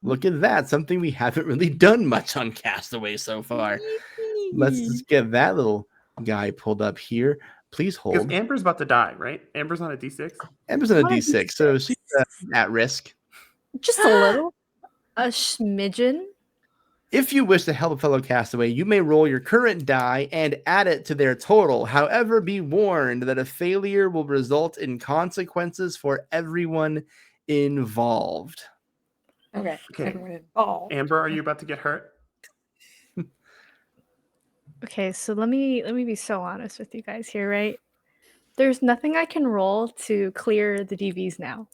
Look at that. Something we haven't really done much on Castaway so far. Let's just get that little guy pulled up here. Please hold. Because Amber's about to die, right? Amber's on a D6? Amber's on a D6, so she's at risk. Just a little. A smidgen. If you wish to help a fellow castaway, you may roll your current die and add it to their total. However, be warned that a failure will result in consequences for everyone involved. Okay. Everyone involved. Amber, are you about to get hurt? Okay, so let me be so honest with you guys here, right? There's nothing I can roll to clear the DVs now.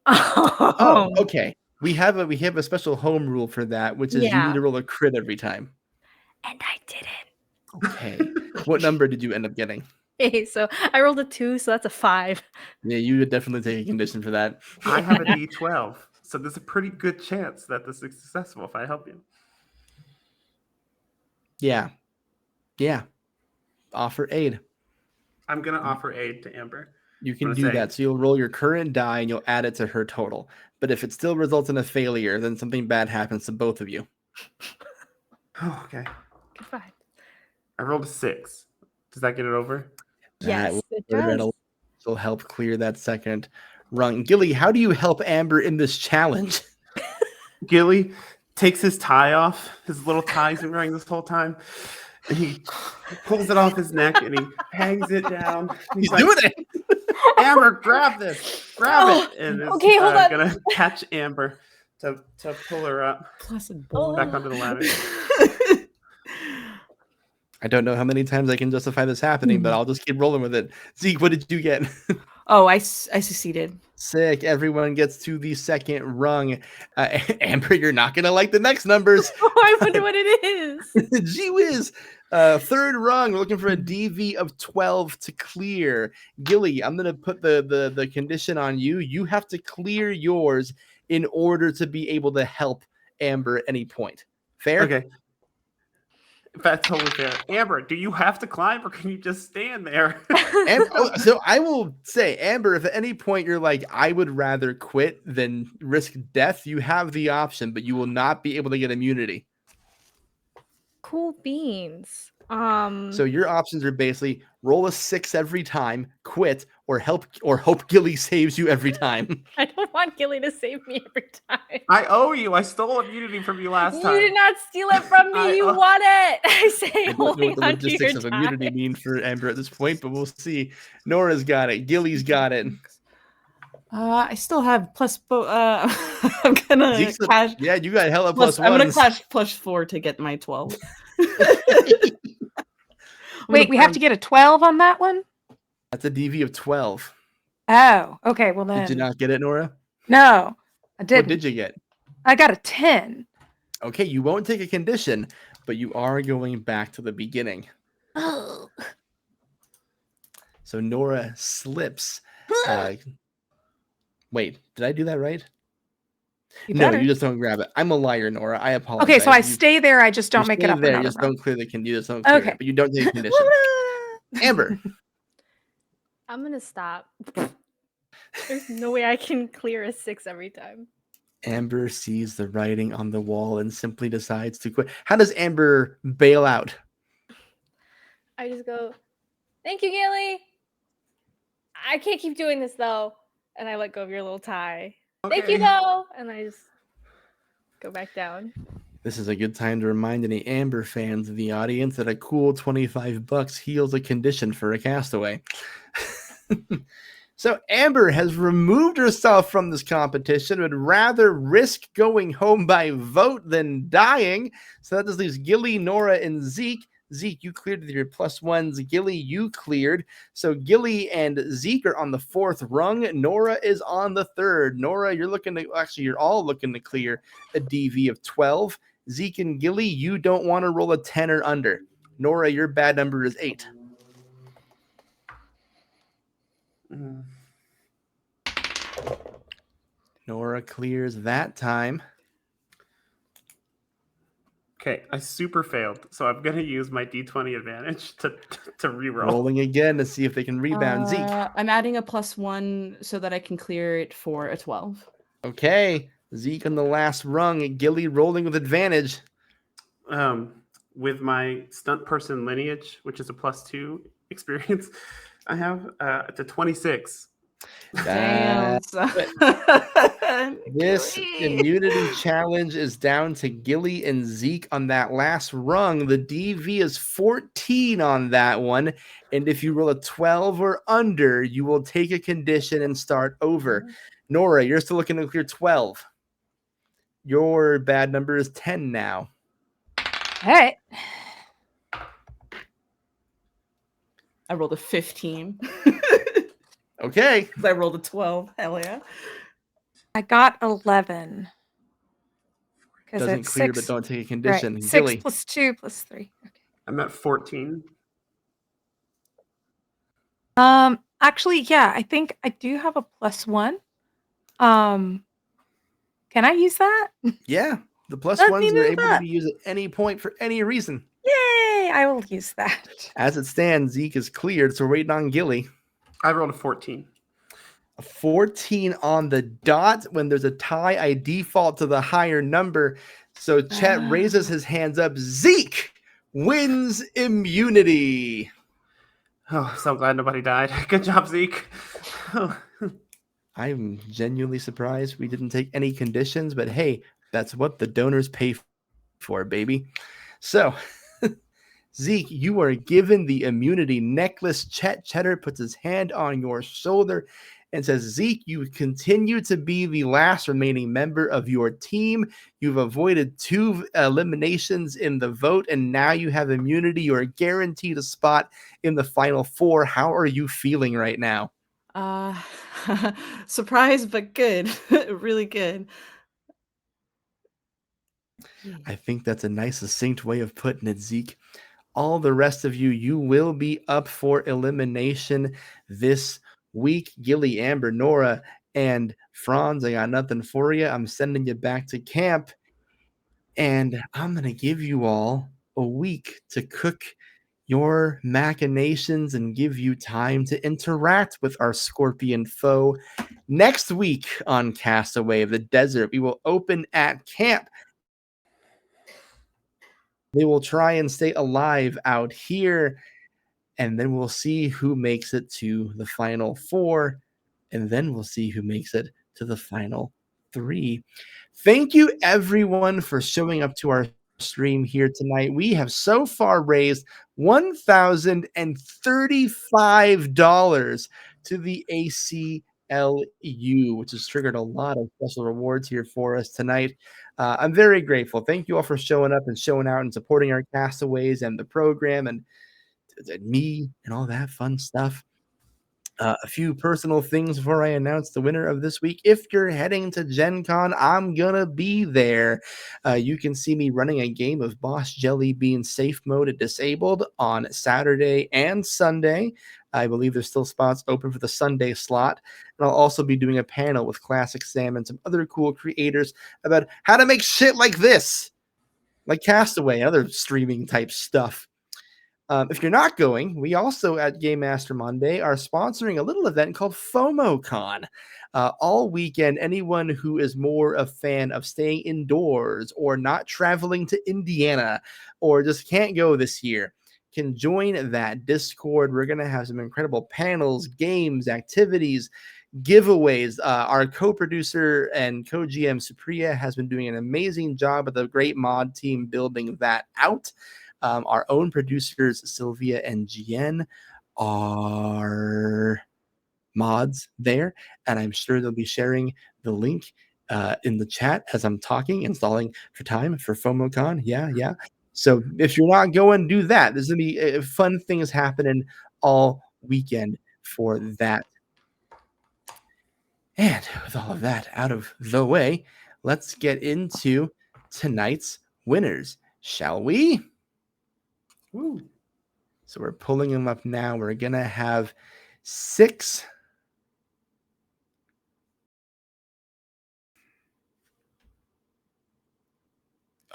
Oh, okay. We have a special home rule for that, which is you need to roll a crit every time. And I didn't. Okay. What number did you end up getting? Okay, so I rolled a 2, so that's a 5. Yeah, you would definitely take a condition for that. I have a D12, so there's a pretty good chance that this is successful if I help you. Yeah. Offer aid. I'm going to offer aid to Amber. You can do that. So you'll roll your current die and you'll add it to her total. But if it still results in a failure, then something bad happens to both of you. Oh, okay. Goodbye. I rolled a 6. Does that get it over? Yes, it does. It'll help clear that second rung. Gilly, how do you help Amber in this challenge? Gilly takes his tie off. His little tie he's been wearing this whole time. He pulls it off his neck and he hangs it down. He's like, doing it. Amber, grab this. Grab it. And is Okay, hold on. gonna catch Amber to pull her up Blessed boy. back onto the ladder. I don't know how many times I can justify this happening, but I'll just keep rolling with it. Zeke, what did you get? Oh, I succeeded. Sick. Everyone gets to the second rung. Amber, you're not going to like the next numbers. Oh, I wonder what it is. Gee whiz. Third rung, we're looking for a DV of 12 to clear. Gilly, I'm going to put the condition on you. You have to clear yours in order to be able to help Amber at any point. Fair? Okay. That's totally fair. Amber, do you have to climb or can you just stand there? So I will say, Amber, if at any point you're like, I would rather quit than risk death, you have the option, but you will not be able to get immunity. Cool beans. So your options are basically roll a 6 every time, quit, or hope Gilly saves you every time. I don't want Gilly to save me every time. I owe you. I stole immunity from you last time. You did not steal it from me. You want it. I say I don't know holding what the on to your logistics of immunity mean for Amber at this point, but we'll see. Nora's got it. Gilly's got it. I still have plus. I'm gonna Zeke's cash. yeah, you got hella Plus, plus I'm gonna ones. clash +4 to get my 12. Wait, we have to get a 12 on that one? That's a DV of 12. Oh, okay. Well then. Did you not get it, Nora? No, I didn't. What did you get? I got a 10. Okay, you won't take a condition, but you are going back to the beginning. Oh. So Nora slips. Wait, did I do that right? No, you just don't grab it. I'm a liar, Nora. I apologize. Okay, so I stay there. I just don't make it up. There, just don't clear the condition. Just don't clear it, but you don't take a condition. Amber. I'm gonna stop. There's no way I can clear a 6 every time. Amber sees the writing on the wall and simply decides to quit. How does Amber bail out? I just go, thank you, Gilly. I can't keep doing this though. And I let go of your little tie. Okay. Thank you though. And I just go back down. This is a good time to remind any Amber fans of the audience that a cool $25 heals a condition for a castaway. So Amber has removed herself from this competition, would rather risk going home by vote than dying. So that just leaves Gilly, Nora, and Zeke. Zeke, you cleared with your +1s. Gilly, you cleared. So Gilly and Zeke are on the 4th rung. Nora is on the 3rd. Nora, you're all looking to clear a DV of 12. Zeke and Gilly, you don't want to roll a 10 or under. Nora, your bad number is 8. Nora clears that time. Okay, I super failed, so I'm gonna use my D20 advantage to reroll. Rolling again to see if they can rebound. Zeke. I'm adding a +1 so that I can clear it for a 12. Okay, Zeke on the last rung. Gilly rolling with advantage. With my stunt person lineage, which is a +2 experience, I have it's a 26. Damn. This immunity challenge is down to Gilly and Zeke on that last rung. The DV is 14 on that one. And if you roll a 12 or under, you will take a condition and start over. Nora, you're still looking to clear 12. Your bad number is 10 now. All right. I rolled a 15. Okay. I rolled a 12. Hell yeah. I got 11. Doesn't it's clear, 6, but don't take a condition. right, 6 Gilly. + 2 + 3. Okay. I'm at 14. Actually, yeah, I think I do have a +1. Can I use that? Yeah. The Let +1s me are do able to that. be used at any point for any reason. Yay! I will use that. As it stands, Zeke is cleared, so we're waiting on Gilly. I rolled a 14. A 14 on the dot. When there's a tie, I default to the higher number. So Chet raises his hands up. Zeke wins immunity. Oh, so glad nobody died. Good job, Zeke. I'm genuinely surprised we didn't take any conditions, but hey, that's what the donors pay for, baby. So Zeke, you are given the immunity necklace. Chet Cheddar puts his hand on your shoulder and says, Zeke, you continue to be the last remaining member of your team. You've avoided 2 eliminations in the vote, and now you have immunity. You are guaranteed a spot in the final 4. How are you feeling right now? Surprised, but good. Really good. I think that's a nice, succinct way of putting it, Zeke. All the rest of you, you will be up for elimination this week. Gilly, Amber, Nora, and Franz, I got nothing for you. I'm sending you back to camp, and I'm going to give you all a week to cook your machinations and give you time to interact with our scorpion foe. Next week on Castaway of the Desert, we will open at camp. They will try and stay alive out here, and then we'll see who makes it to the final 4, and then we'll see who makes it to the final 3. Thank you, everyone, for showing up to our stream here tonight. We have so far raised $1,035 to the ACLU, which has triggered a lot of special rewards here for us tonight. I'm very grateful. Thank you all for showing up and showing out and supporting our castaways and the program and me and all that fun stuff. A few personal things before I announce the winner of this week. If you're heading to Gen Con, I'm gonna be there. You can see me running a game of Boss Jelly Bean Safe Mode at Disabled on Saturday and Sunday. I believe there's still spots open for the Sunday slot. And I'll also be doing a panel with Classic Sam and some other cool creators about how to make shit like this, like Castaway, other streaming type stuff. If you're not going, we also at Game Master Monday are sponsoring a little event called FOMOCon. All weekend, anyone who is more a fan of staying indoors or not traveling to Indiana or just can't go this year can join that Discord. We're going to have some incredible panels, games, activities, giveaways. Our co-producer and co-GM Supriya has been doing an amazing job with the great mod team building that out. Our own producers, Sylvia and Gien, are mods there, and I'm sure they'll be sharing the link in the chat as I'm talking, installing for time for FOMOCon. Yeah. So if you're not going, do that. There's going to be fun things happening all weekend for that. And with all of that out of the way, let's get into tonight's winners, shall we? Woo. So we're pulling them up now. We're going to have 6.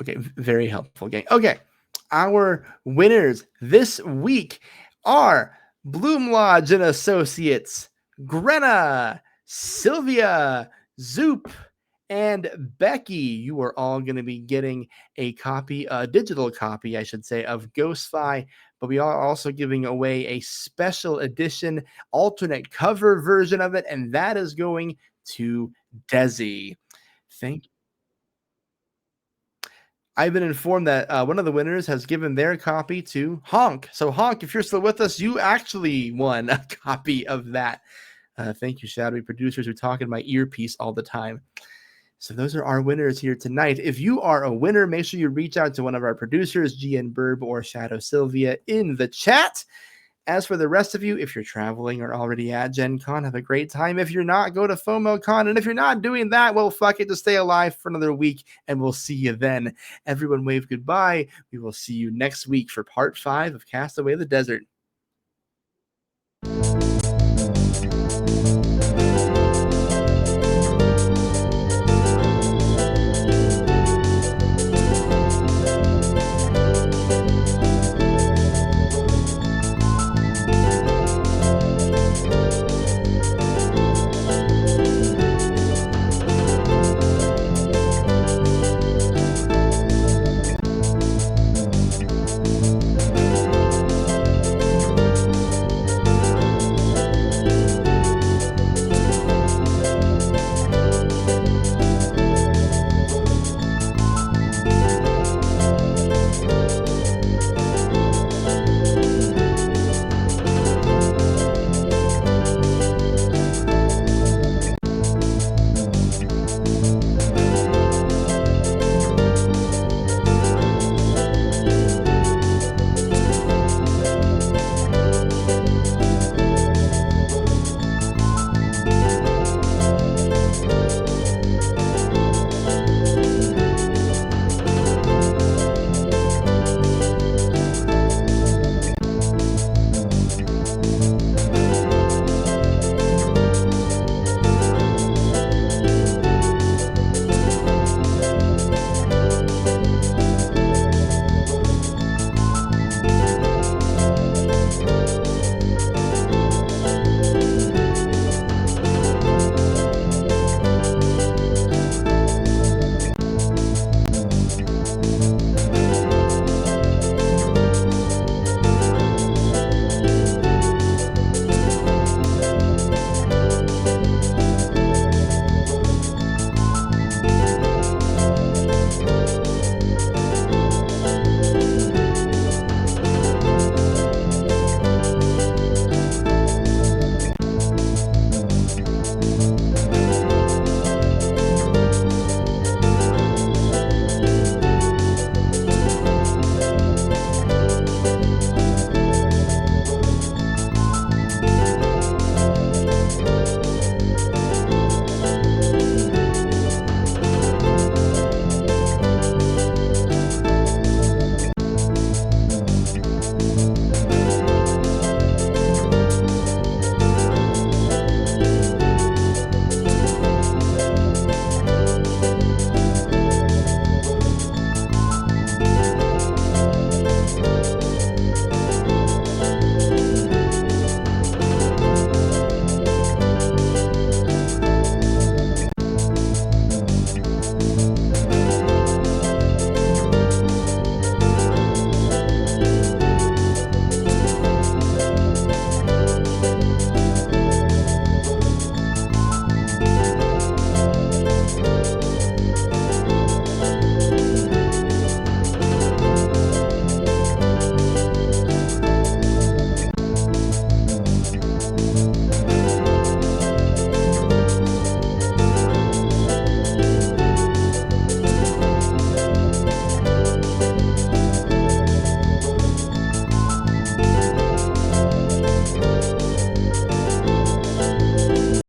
Okay, very helpful game. Okay, our winners this week are Bloom Lodge and Associates, Grenna, Sylvia, Zoop, and Becky. You are all going to be getting a copy, a digital copy, I should say, of Ghostfy, but we are also giving away a special edition alternate cover version of it, and that is going to Desi. Thank you. I've been informed that one of the winners has given their copy to Honk. So Honk, if you're still with us, you actually won a copy of that. Thank you, shadowy producers who talk in my earpiece all the time. So those are our winners here tonight. If you are a winner, make sure you reach out to one of our producers, GN Burb or Shadow Sylvia, in the chat. As for the rest of you, if you're traveling or already at Gen Con, have a great time. If you're not, go to FOMOCon. And if you're not doing that, well, fuck it, to stay alive for another week, and we'll see you then. Everyone wave goodbye. We will see you next week for part 5 of Castaway the Desert.